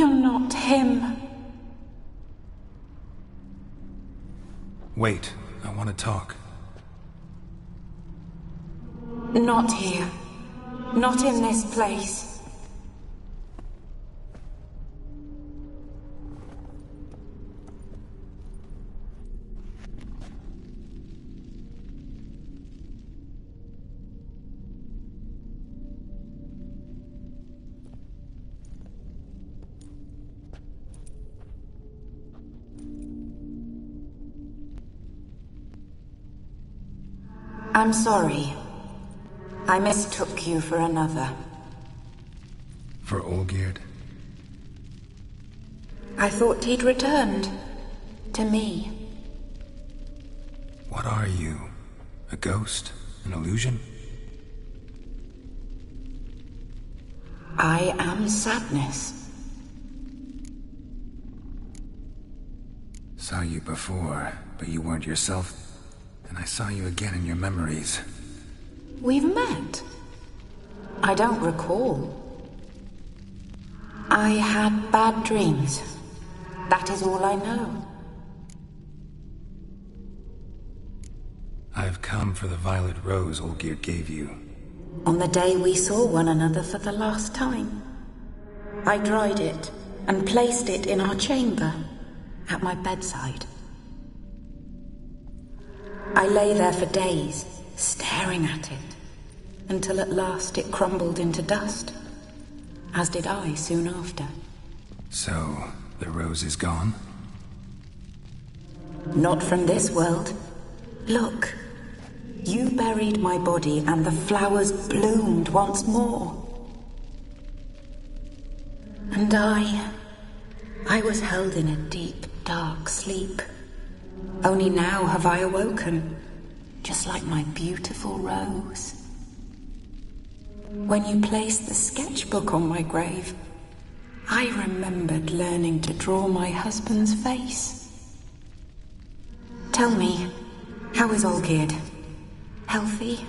You're not him. Wait, I want to talk. Not here. Not in this place. I'm sorry. I mistook you for another. For Olgierd? I thought he'd returned. To me. What are you? A ghost? An illusion? I am sadness. Saw you before, but you weren't yourself. And I saw you again in your memories. We've met? I don't recall. I had bad dreams. That is all I know. I've come for the violet rose Olgierd gave you. On the day we saw one another for the last time, I dried it and placed it in our chamber, at my bedside. I lay there for days, staring at it, until at last it crumbled into dust, as did I soon after. So, the rose is gone? Not from this world. Look, you buried my body and the flowers bloomed once more. And I was held in a deep, dark sleep. Only now have I awoken, just like my beautiful rose. When you placed the sketchbook on my grave, I remembered learning to draw my husband's face. Tell me, how is Olgierd? Healthy?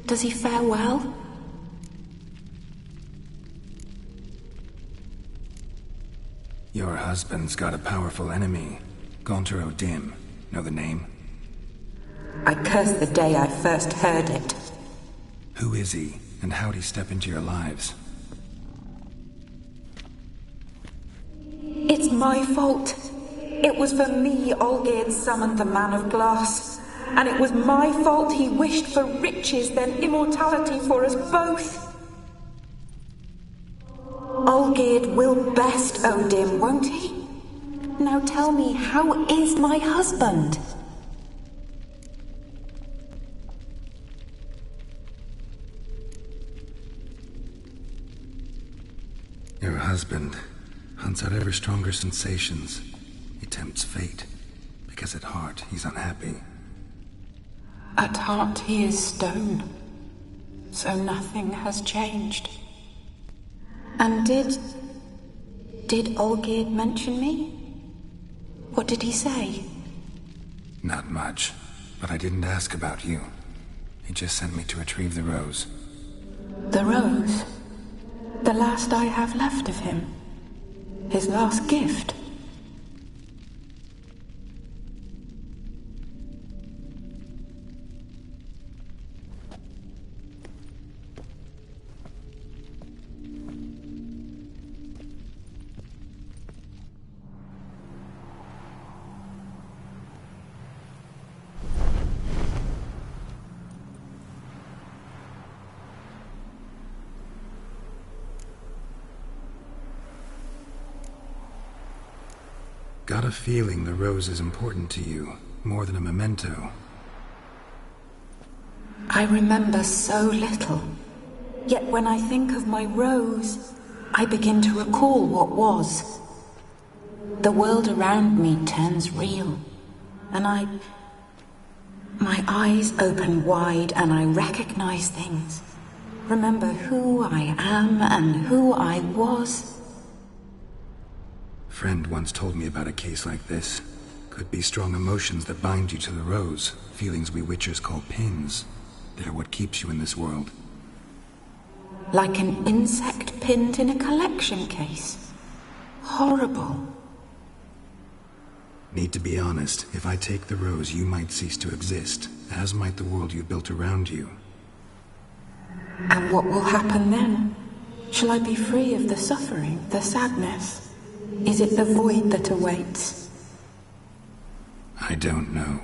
Does he fare well? Your husband's got a powerful enemy. Gaunter O'Dim. Know the name? I curse the day I first heard it. Who is he, and how'd he step into your lives? It's my fault. It was for me Olgierd summoned the Man of Glass. And it was my fault he wished for riches, then immortality for us both. Olgierd will best O'Dim, won't he? Now tell me, how is my husband? Your husband hunts out ever stronger sensations. He tempts fate, because at heart he's unhappy. At heart he is stone, so nothing has changed. And did Olgierd mention me? What did he say? Not much, but I didn't ask about you. He just sent me to retrieve the rose. The rose? The last I have left of him? His last gift? Got a feeling the rose is important to you, more than a memento. I remember so little. Yet when I think of my rose, I begin to recall what was. The world around me turns real, and my eyes open wide and I recognize things. Remember who I am and who I was. Friend once told me about a case like this. Could be strong emotions that bind you to the rose, feelings we witchers call pins. They're what keeps you in this world. Like an insect pinned in a collection case. horrible. Need to be honest, if I take the rose, you might cease to exist, as might the world you built around you. And what will happen then? Shall I be free of the suffering, the sadness? Is it the void that awaits? I don't know.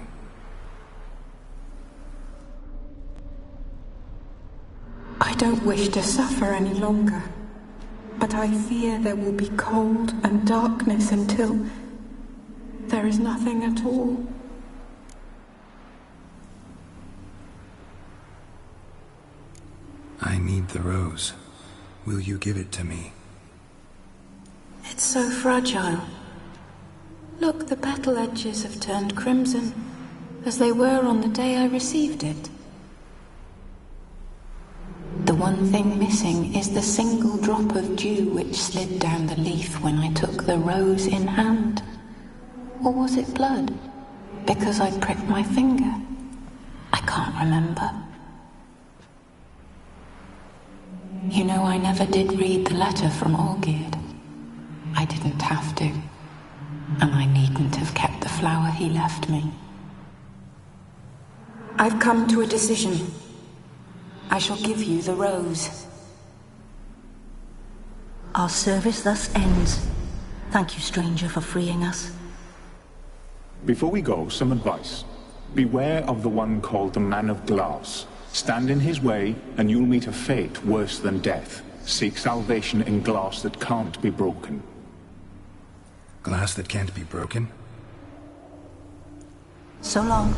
I don't wish to suffer any longer, but I fear there will be cold and darkness until there is nothing at all. I need the rose. Will you give it to me? It's so fragile. Look, the petal edges have turned crimson, as they were on the day I received it. The one thing missing is the single drop of dew which slid down the leaf when I took the rose in hand. Or was it blood? Because I pricked my finger? I can't remember. You know, I never did read the letter from Olgierd. I didn't have to. And I needn't have kept the flower he left me. I've come to a decision. I shall give you the rose. Our service thus ends. Thank you, stranger, for freeing us. Before we go, some advice. Beware of the one called the Man of Glass. Stand in his way, and you'll meet a fate worse than death. Seek salvation in glass that can't be broken. Glass that can't be broken? So long.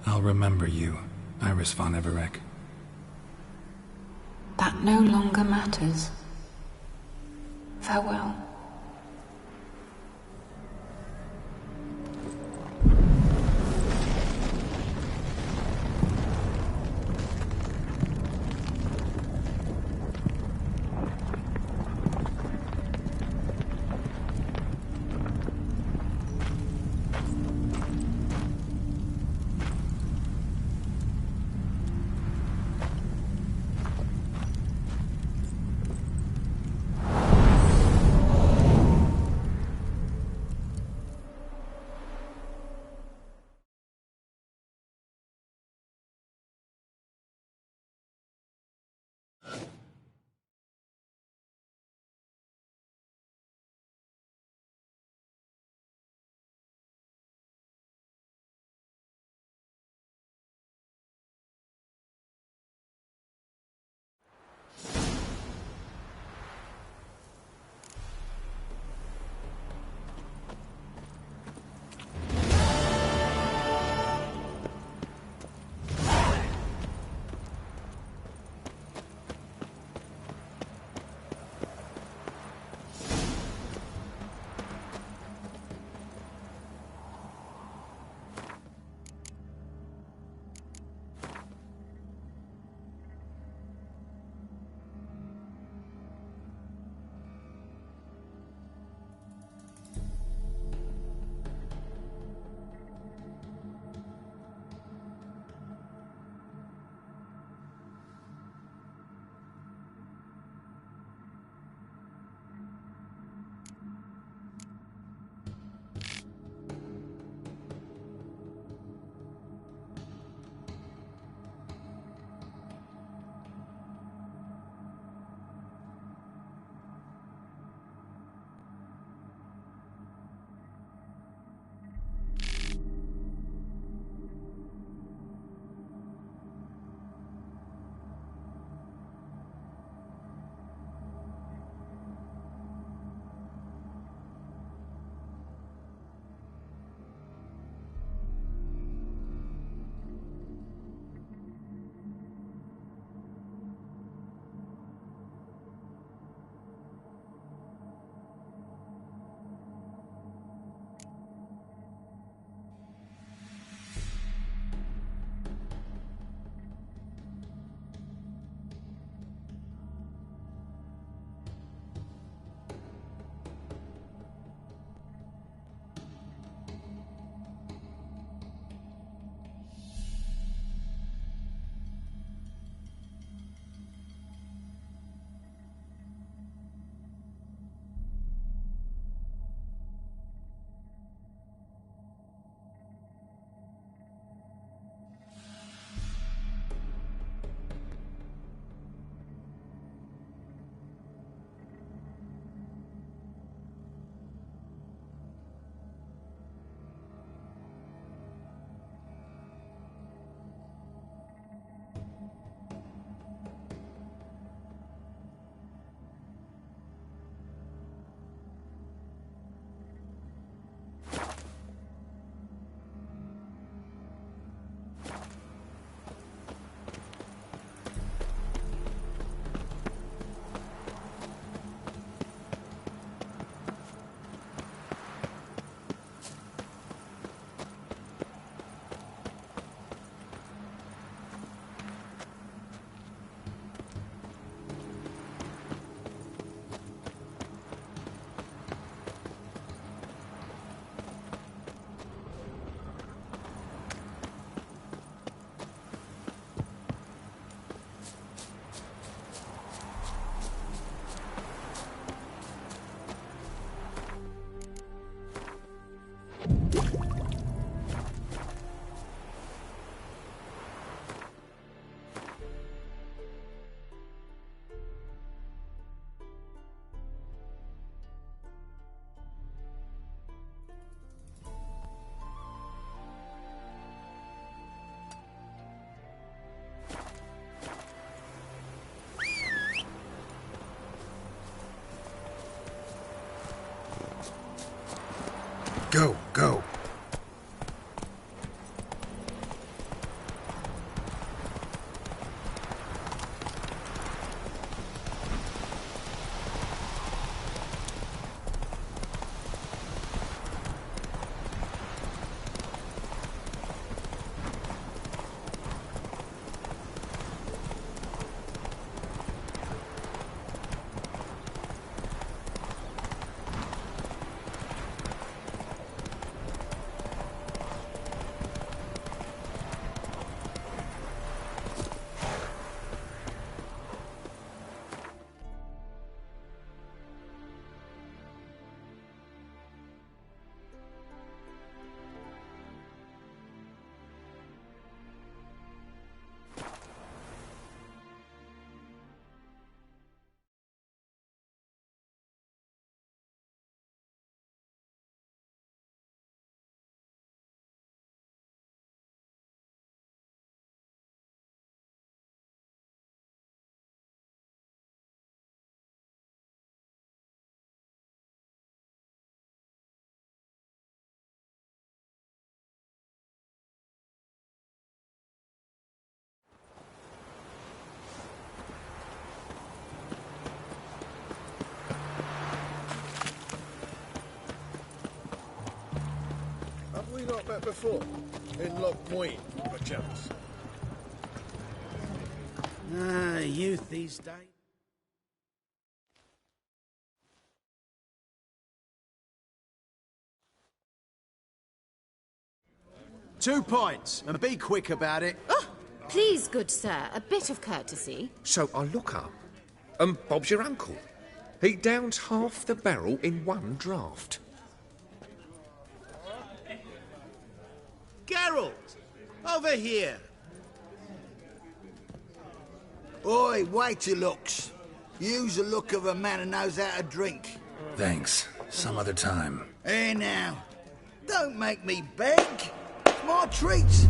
I'll remember you, Iris von Everec. That no longer matters. Farewell. Go, go. Have we not met before? In Lockmuir, perchance? Youth these days. Two points, and be quick about it. Oh, please, good sir, a bit of courtesy. So I look up, and Bob's your uncle. He downs half the barrel in one draught. Geralt! Over here! Oi, wait your looks. Use the look of a man who knows how to drink. Thanks. Some other time. Here now. Don't make me beg. It's my treat.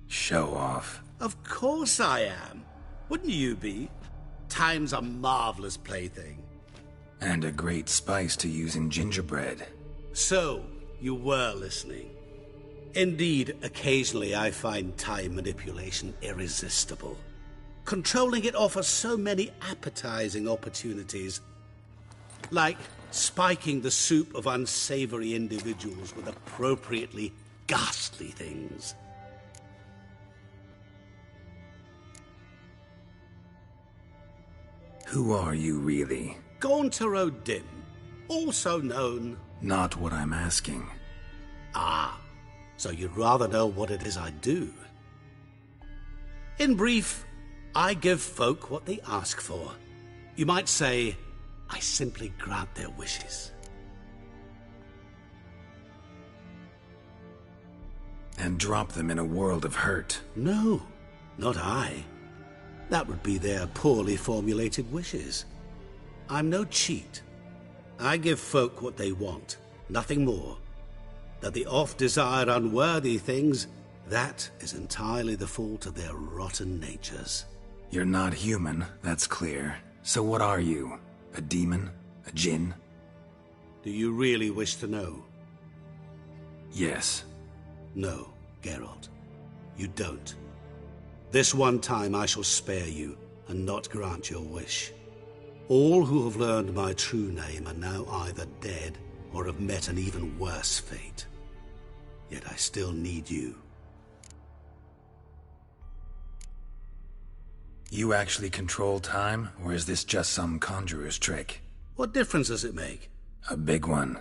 Show off. Of course I am. Wouldn't you be? Time's a marvelous plaything. And a great spice to use in gingerbread. So, you were listening. Indeed, occasionally I find time manipulation irresistible. Controlling it offers so many appetizing opportunities. Like spiking the soup of unsavory individuals with appropriately ghastly things. Who are you, really? Gaunter O'Dim, also known... Not what I'm asking. Ah, so you'd rather know what it is I do. In brief, I give folk what they ask for. You might say, I simply grant their wishes. And drop them in a world of hurt. No, not I. That would be their poorly formulated wishes. I'm no cheat. I give folk what they want, nothing more. That they oft desire unworthy things, that is entirely the fault of their rotten natures. You're not human, that's clear. So what are you? A demon? A djinn? Do you really wish to know? Yes. No, Geralt. You don't. This one time I shall spare you, and not grant your wish. All who have learned my true name are now either dead, or have met an even worse fate. Yet I still need you. You actually control time, or is this just some conjurer's trick? What difference does it make? A big one.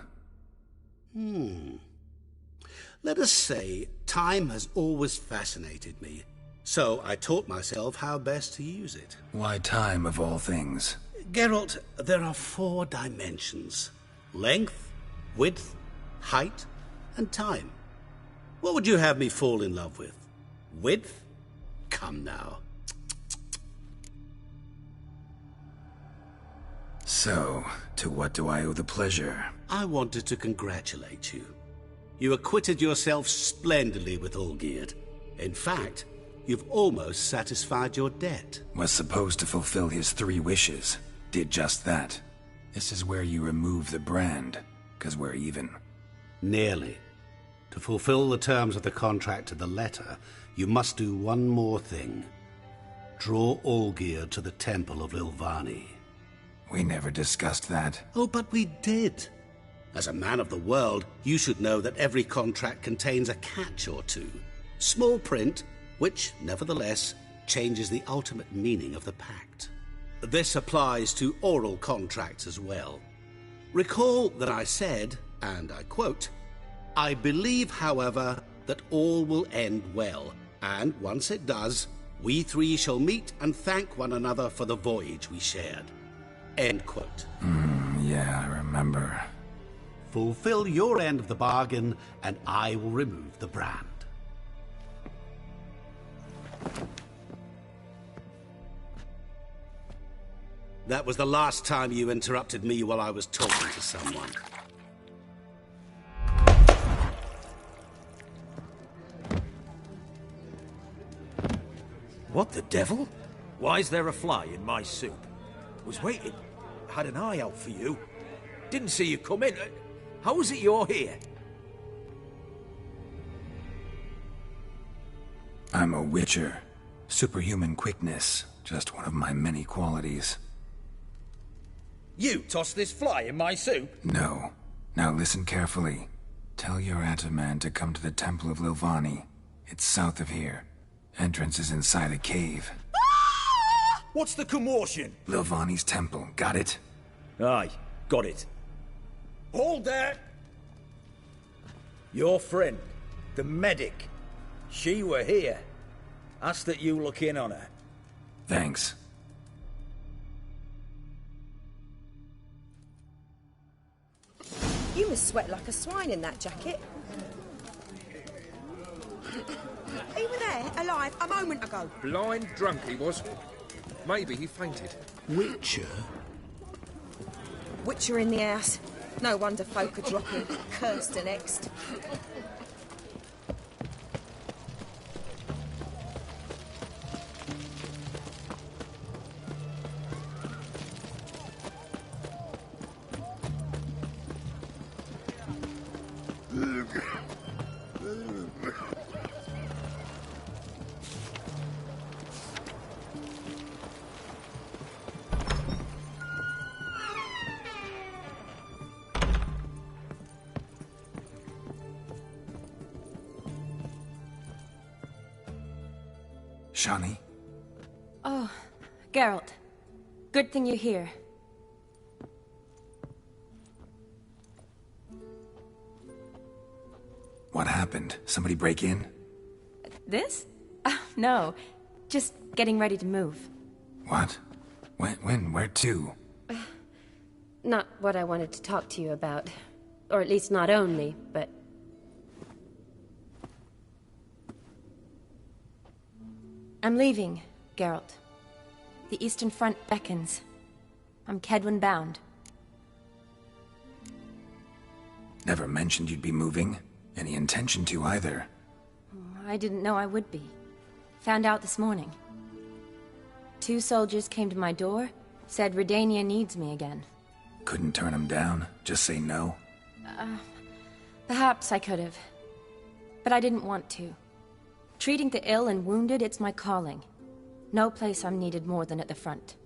Let us say, time has always fascinated me. So I taught myself how best to use it. Why time, of all things? Geralt, there are 4 dimensions. Length, width, height, and time. What would you have me fall in love with? Width? Come now. So, to what do I owe the pleasure? I wanted to congratulate you. You acquitted yourself splendidly with Olgierd. In fact, you've almost satisfied your debt. Was supposed to fulfill his 3 wishes. Did just that. This is where you remove the brand, 'cause we're even. Nearly. To fulfill the terms of the contract to the letter, you must do one more thing. Draw Olgierd to the Temple of Lilvani. We never discussed that. Oh, but we did. As a man of the world, you should know that every contract contains a catch or two. Small print, which, nevertheless, changes the ultimate meaning of the pact. This applies to oral contracts as well. Recall that I said, and I quote, "I believe, however, that all will end well, and once it does, we 3 shall meet and thank one another for the voyage we shared." End quote. Yeah, I remember. Fulfill your end of the bargain, and I will remove the brand. That was the last time you interrupted me while I was talking to someone. What the devil? Why is there a fly in my soup? Was waiting. Had an eye out for you. Didn't see you come in. How is it you're here? I'm a witcher. Superhuman quickness. Just one of my many qualities. You tossed this fly in my soup? No. Now listen carefully. Tell your Ataman to come to the Temple of Lilvani. It's south of here. Entrance is inside a cave. What's the commotion? Lilvani's temple, got it? Aye, got it. Hold there! Your friend, the medic. She were here. Ask that you look in on her. Thanks. You must sweat like a swine in that jacket. He were there, alive, a moment ago. Blind drunk he was. Maybe he fainted. Witcher? Witcher in the house. No wonder folk are dropping. Cursed and next. Shani? Oh, Geralt. Good thing you're here. What happened? Somebody break in? This? No. Just getting ready to move. What? When? Where to? Not what I wanted to talk to you about. Or at least not only, but... I'm leaving, Geralt. The Eastern Front beckons. I'm Kedwin bound. Never mentioned you'd be moving. Any intention to either. I didn't know I would be. Found out this morning. 2 soldiers came to my door, said Redania needs me again. Couldn't turn them down? Just say no? Perhaps I could have. But I didn't want to. Treating the ill and wounded, it's my calling. No place I'm needed more than at the front.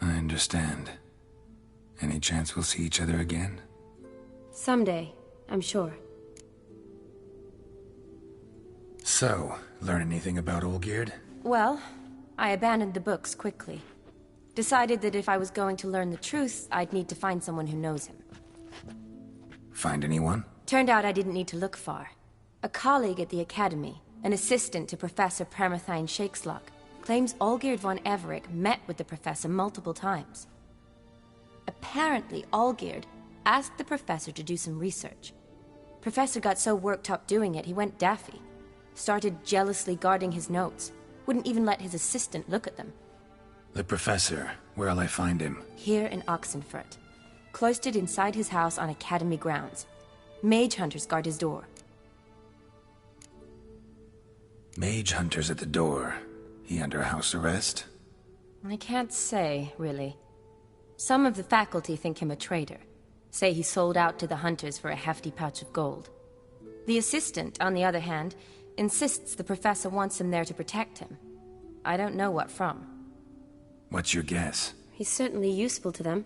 I understand. Any chance we'll see each other again? Someday, I'm sure. So, learn anything about Olgierd? Well, I abandoned the books quickly. Decided that if I was going to learn the truth, I'd need to find someone who knows him. Find anyone? Turned out I didn't need to look far. A colleague at the Academy, an assistant to Professor Permathine Shakeslock, claims Olgierd von Everick met with the professor multiple times. Apparently, Olgierd asked the professor to do some research. Professor got so worked up doing it, he went daffy. Started jealously guarding his notes. Wouldn't even let his assistant look at them. The professor. Where'll I find him? Here in Oxenfurt. Cloistered inside his house on Academy grounds. Mage hunters guard his door. Mage hunters at the door. He under house arrest? I can't say, really. Some of the faculty think him a traitor. Say he sold out to the hunters for a hefty pouch of gold. The assistant, on the other hand, insists the professor wants him there to protect him. I don't know what from. What's your guess? He's certainly useful to them.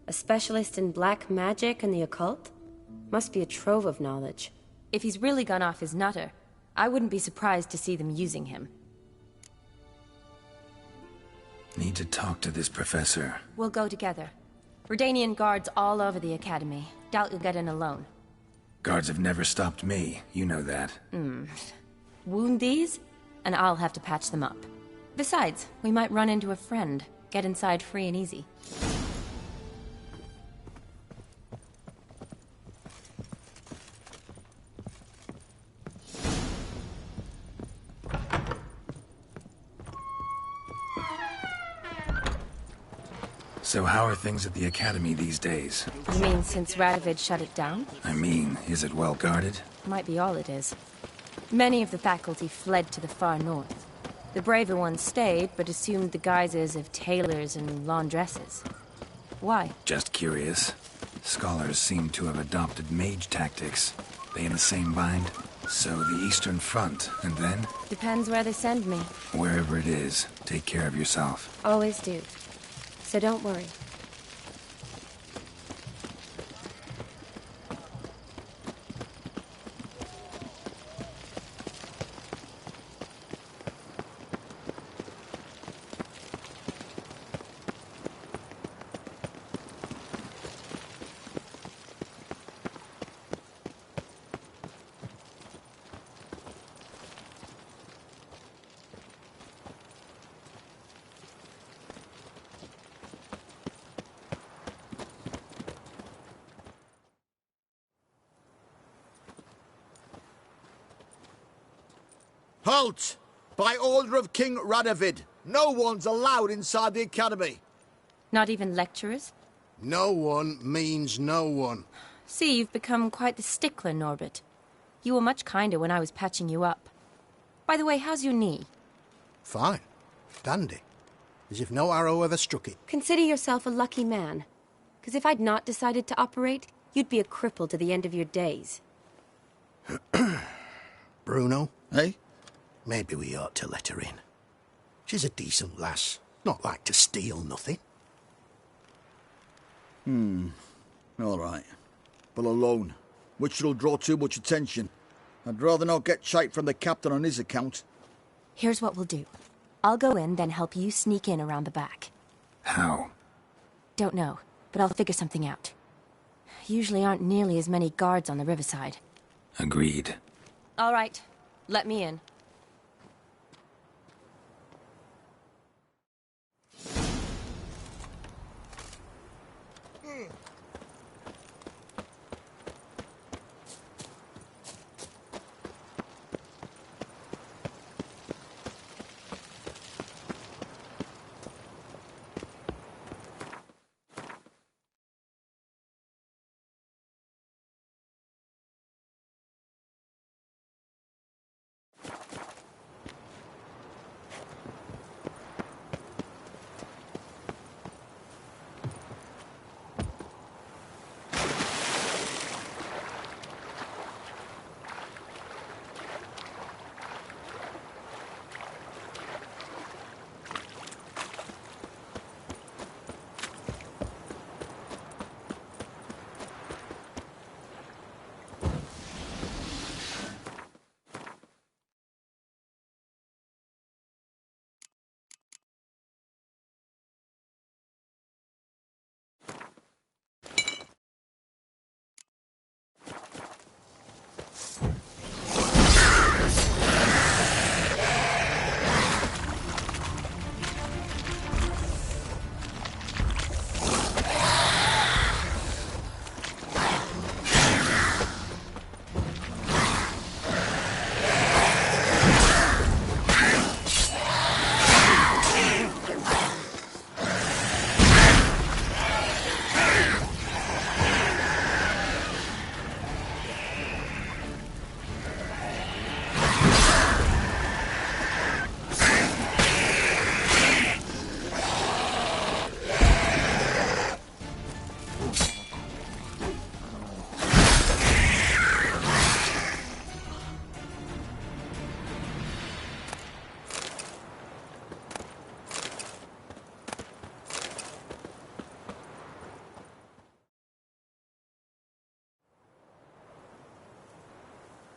A specialist in black magic and the occult? Must be a trove of knowledge. If he's really gone off his nutter, I wouldn't be surprised to see them using him. Need to talk to this professor. We'll go together. Redanian guards all over the Academy. Doubt you'll get in alone. Guards have never stopped me, you know that. Wound these, and I'll have to patch them up. Besides, we might run into a friend. Get inside free and easy. So how are things at the Academy these days? You mean since Radovid shut it down? I mean, is it well guarded? Might be all it is. Many of the faculty fled to the far north. The braver ones stayed, but assumed the guises of tailors and laundresses. Why? Just curious. Scholars seem to have adopted mage tactics. They in the same bind? So the Eastern Front, and then? Depends where they send me. Wherever it is, take care of yourself. Always do. So don't worry. Halt! By order of King Radovid, no one's allowed inside the Academy. Not even lecturers? No one means no one. See, you've become quite the stickler, Norbert. You were much kinder when I was patching you up. By the way, how's your knee? Fine. Dandy. As if no arrow ever struck it. Consider yourself a lucky man. Because if I'd not decided to operate, you'd be a cripple to the end of your days. Bruno, eh? Maybe we ought to let her in. She's a decent lass. Not like to steal nothing. All right. But alone, which will draw too much attention. I'd rather not get shite from the captain on his account. Here's what we'll do. I'll go in, then help you sneak in around the back. How? Don't know, but I'll figure something out. Usually aren't nearly as many guards on the riverside. Agreed. All right, let me in.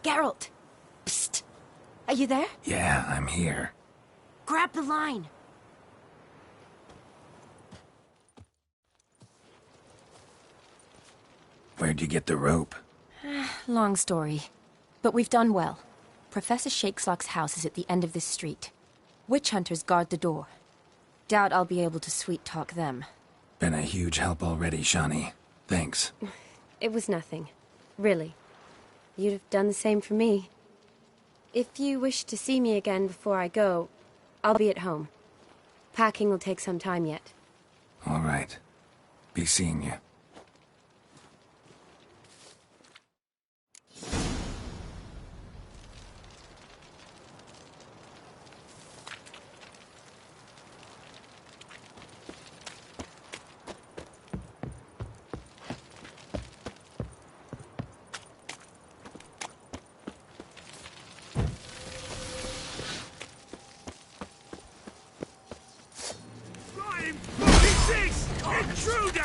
Geralt! Psst! Are you there? Yeah, I'm here. Grab the line! Where'd you get the rope? Long story. But we've done well. Professor Shakeslock's house is at the end of this street. Witch hunters guard the door. Doubt I'll be able to sweet-talk them. Been a huge help already, Shani. Thanks. It was nothing. Really. You'd have done the same for me. If you wish to see me again before I go, I'll be at home. Packing will take some time yet. All right. Be seeing you. Intruder!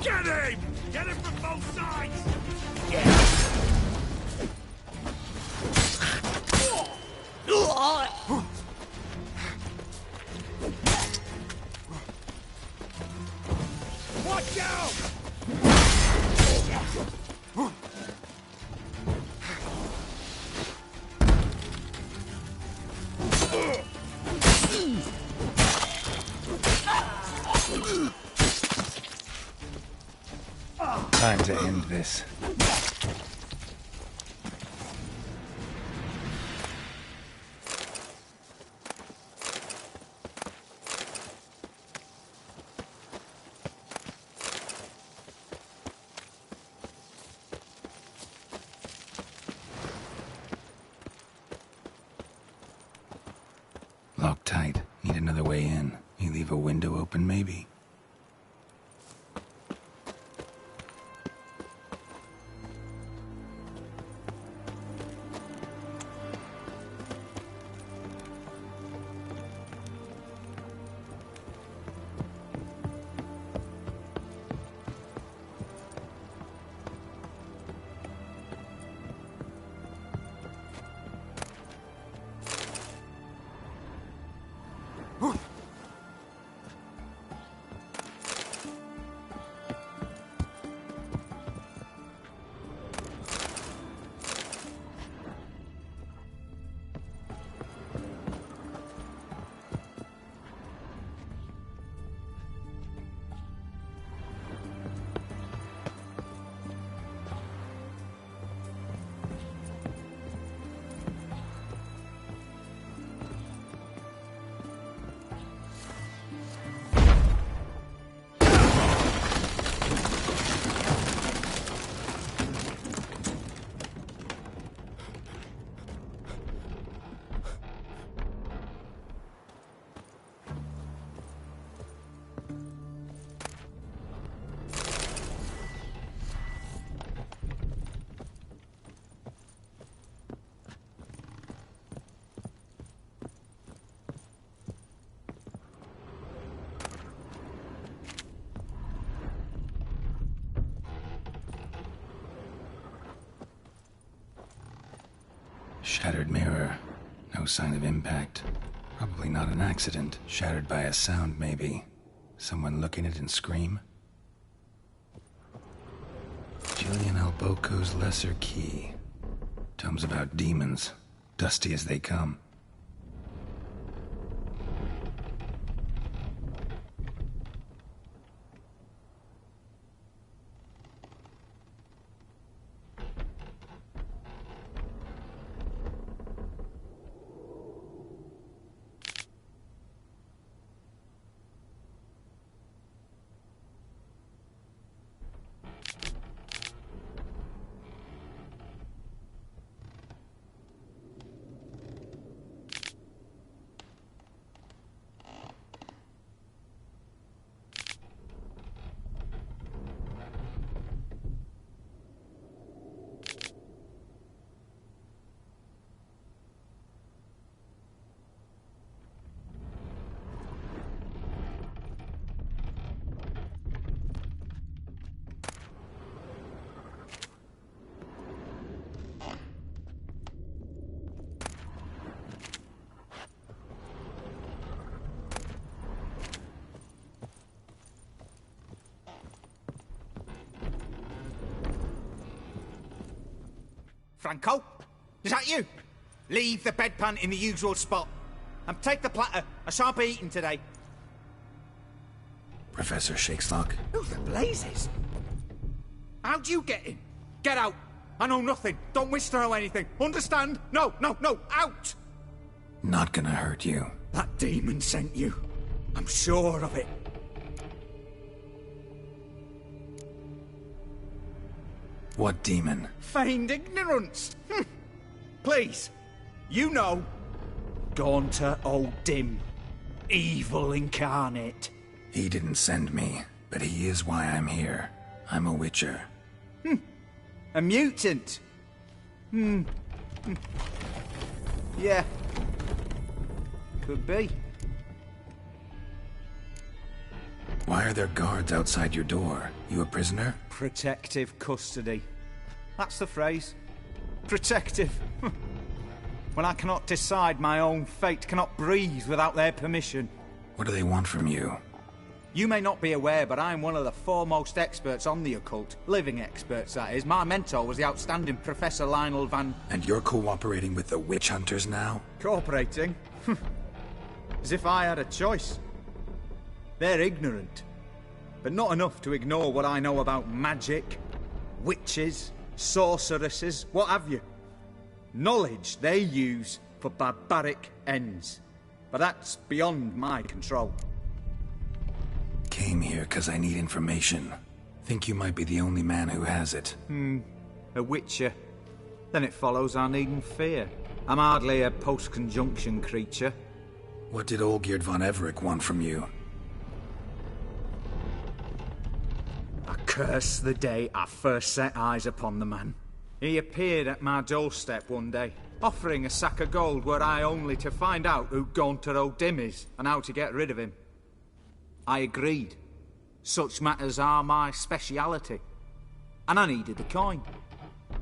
Get him! Get him from both sides! Watch out! Time to end this. Locked tight. Need another way in. You leave a window open, maybe? Shattered mirror. No sign of impact. Probably not an accident. Shattered by a sound, maybe. Someone look in it and scream? Jillian Alboco's Lesser Key. Tomes about demons. Dusty as they come. Franco? Is that you? Leave the bedpan in the usual spot. And take the platter. I shan't be eating today. Professor Shakeslock? Who the blazes? How'd you get in? Get out. I know nothing. Don't wish to know anything. Understand? No, no, no. Out! Not gonna hurt you. That demon sent you. I'm sure of it. What demon? Feigned ignorance. Please. You know. Gaunter O'Dim. Evil incarnate. He didn't send me, but he is why I'm here. I'm a witcher. A mutant. Yeah. Could be. Why are there guards outside your door? You a prisoner? Protective custody. That's the phrase. Protective. When I cannot decide my own fate, cannot breathe without their permission. What do they want from you? You may not be aware, but I am one of the foremost experts on the occult. Living experts, that is. My mentor was the outstanding Professor Lionel Van... And you're cooperating with the witch hunters now? Cooperating? As if I had a choice. They're ignorant. But not enough to ignore what I know about magic, witches, sorceresses, what have you. Knowledge they use for barbaric ends. But that's beyond my control. Came here because I need information. Think you might be the only man who has it. A witcher. Then it follows I needn't fear. I'm hardly a post-conjunction creature. What did Olgierd von Everec want from you? I curse the day I first set eyes upon the man. He appeared at my doorstep one day, offering a sack of gold were I only to find out who Gaunter O'Dim is and how to get rid of him. I agreed. Such matters are my speciality. And I needed the coin.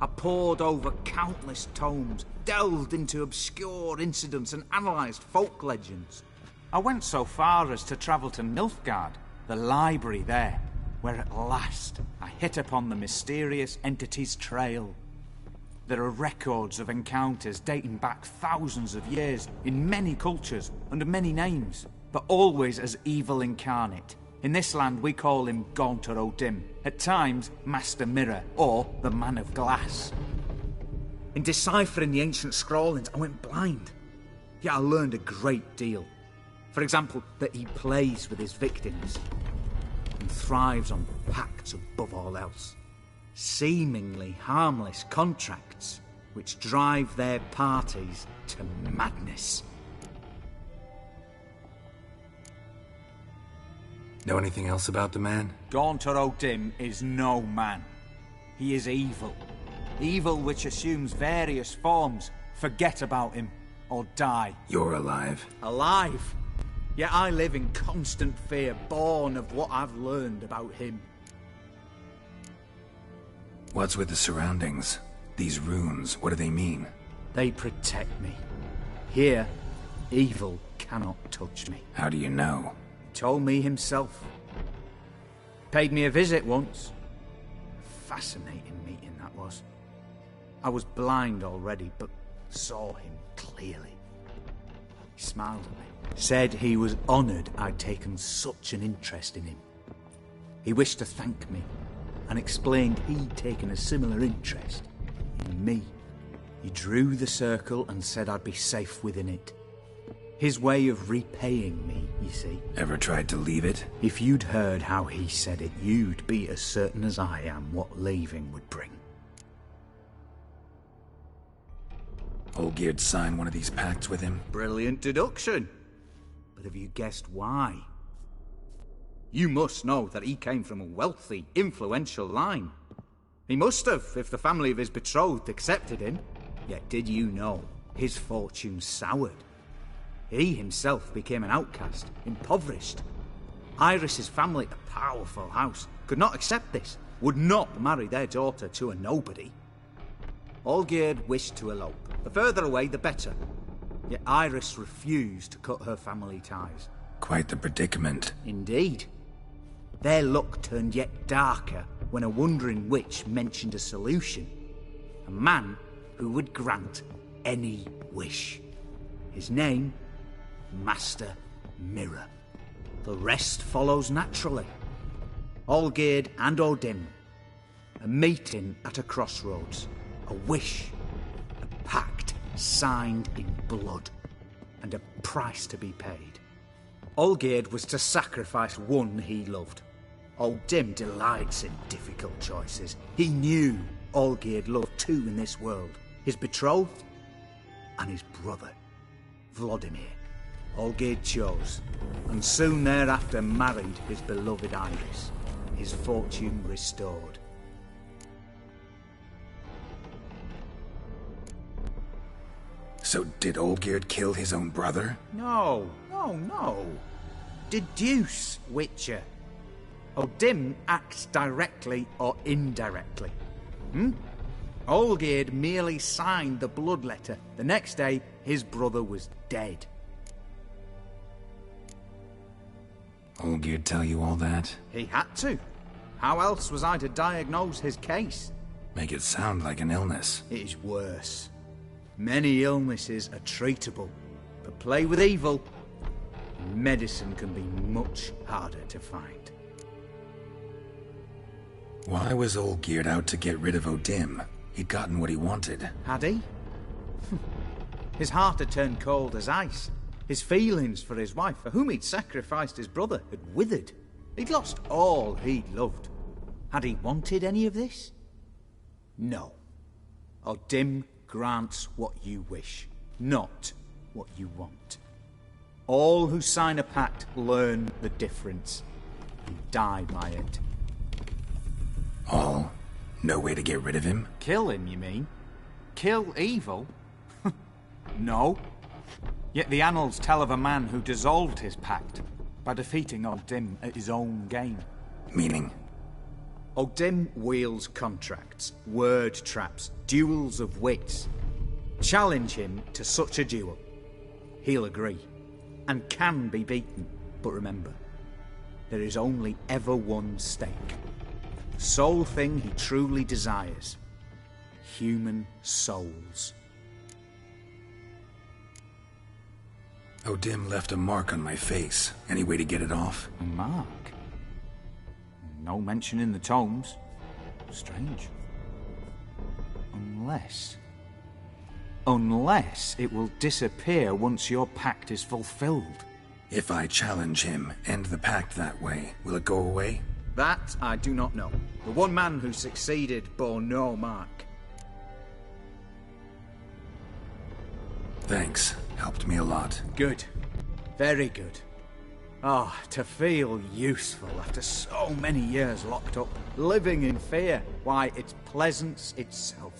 I pored over countless tomes, delved into obscure incidents and analysed folk legends. I went so far as to travel to Nilfgaard, the library there, where at last I hit upon the mysterious entity's trail. There are records of encounters dating back thousands of years, in many cultures, under many names, but always as evil incarnate. In this land we call him Gaunter O'Dim, at times Master Mirror, or the Man of Glass. In deciphering the ancient scrawlings I went blind, yet I learned a great deal. For example, that he plays with his victims, and thrives on pacts above all else. Seemingly harmless contracts, which drive their parties to madness. Know anything else about the man? Gaunter O'Dim is no man. He is evil. Evil which assumes various forms. Forget about him, or die. You're alive. Alive? Yet I live in constant fear, born of what I've learned about him. What's with the surroundings? These runes, what do they mean? They protect me. Here, evil cannot touch me. How do you know? He told me himself. Paid me a visit once. Fascinating meeting that was. I was blind already, but saw him clearly. He smiled at me. Said he was honoured I'd taken such an interest in him. He wished to thank me, and explained he'd taken a similar interest in me. He drew the circle and said I'd be safe within it. His way of repaying me, you see. Ever tried to leave it? If you'd heard how he said it, you'd be as certain as I am what leaving would bring. Olgierd signed one of these pacts with him? Brilliant deduction. But have you guessed why? You must know that he came from a wealthy, influential line. He must have, if the family of his betrothed accepted him. Yet did you know his fortune soured? He himself became an outcast, impoverished. Iris's family, a powerful house, could not accept this, would not marry their daughter to a nobody. Olgierd wished to elope. The further away, the better. Yet Iris refused to cut her family ties. Quite the predicament. Indeed. Their luck turned yet darker when a wandering witch mentioned a solution. A man who would grant any wish. His name, Master Mirror. The rest follows naturally. Olgierd and Odin, a meeting at a crossroads, a wish, a pact signed in blood, and a price to be paid. Olgierd was to sacrifice one he loved. Odin delights in difficult choices. He knew Olgierd loved two in this world, his betrothed and his brother, Vladimir. Olgierd chose, and soon thereafter married his beloved Iris, his fortune restored. So did Olgierd kill his own brother? No. Deduce, Witcher. Odin acts directly or indirectly. Olgierd merely signed the blood letter. The next day, his brother was dead. Olgierd tell you all that? He had to. How else was I to diagnose his case? Make it sound like an illness. It is worse. Many illnesses are treatable, but play with evil, medicine can be much harder to find. Why was Olgierd out to get rid of Odin? He'd gotten what he wanted. Had he? His heart had turned cold as ice. His feelings for his wife, for whom he'd sacrificed his brother, had withered. He'd lost all he'd loved. Had he wanted any of this? No. Odin grants what you wish, not what you want. All who sign a pact learn the difference and die by it. All? No way to get rid of him? Kill him, you mean? Kill evil? No. Yet the annals tell of a man who dissolved his pact by defeating Odin at his own game. Meaning? Odin wields contracts, word traps, duels of wits. Challenge him to such a duel. He'll agree, and can be beaten. But remember, there is only ever one stake. The sole thing he truly desires. Human souls. Odin left a mark on my face. Any way to get it off? A mark? No mention in the tomes. Strange. Unless it will disappear once your pact is fulfilled. If I challenge him, end the pact that way, will it go away? That I do not know. The one man who succeeded bore no mark. Thanks. Helped me a lot. Good. Very good. Ah, to feel useful after so many years locked up, living in fear. Why, it's pleasance itself.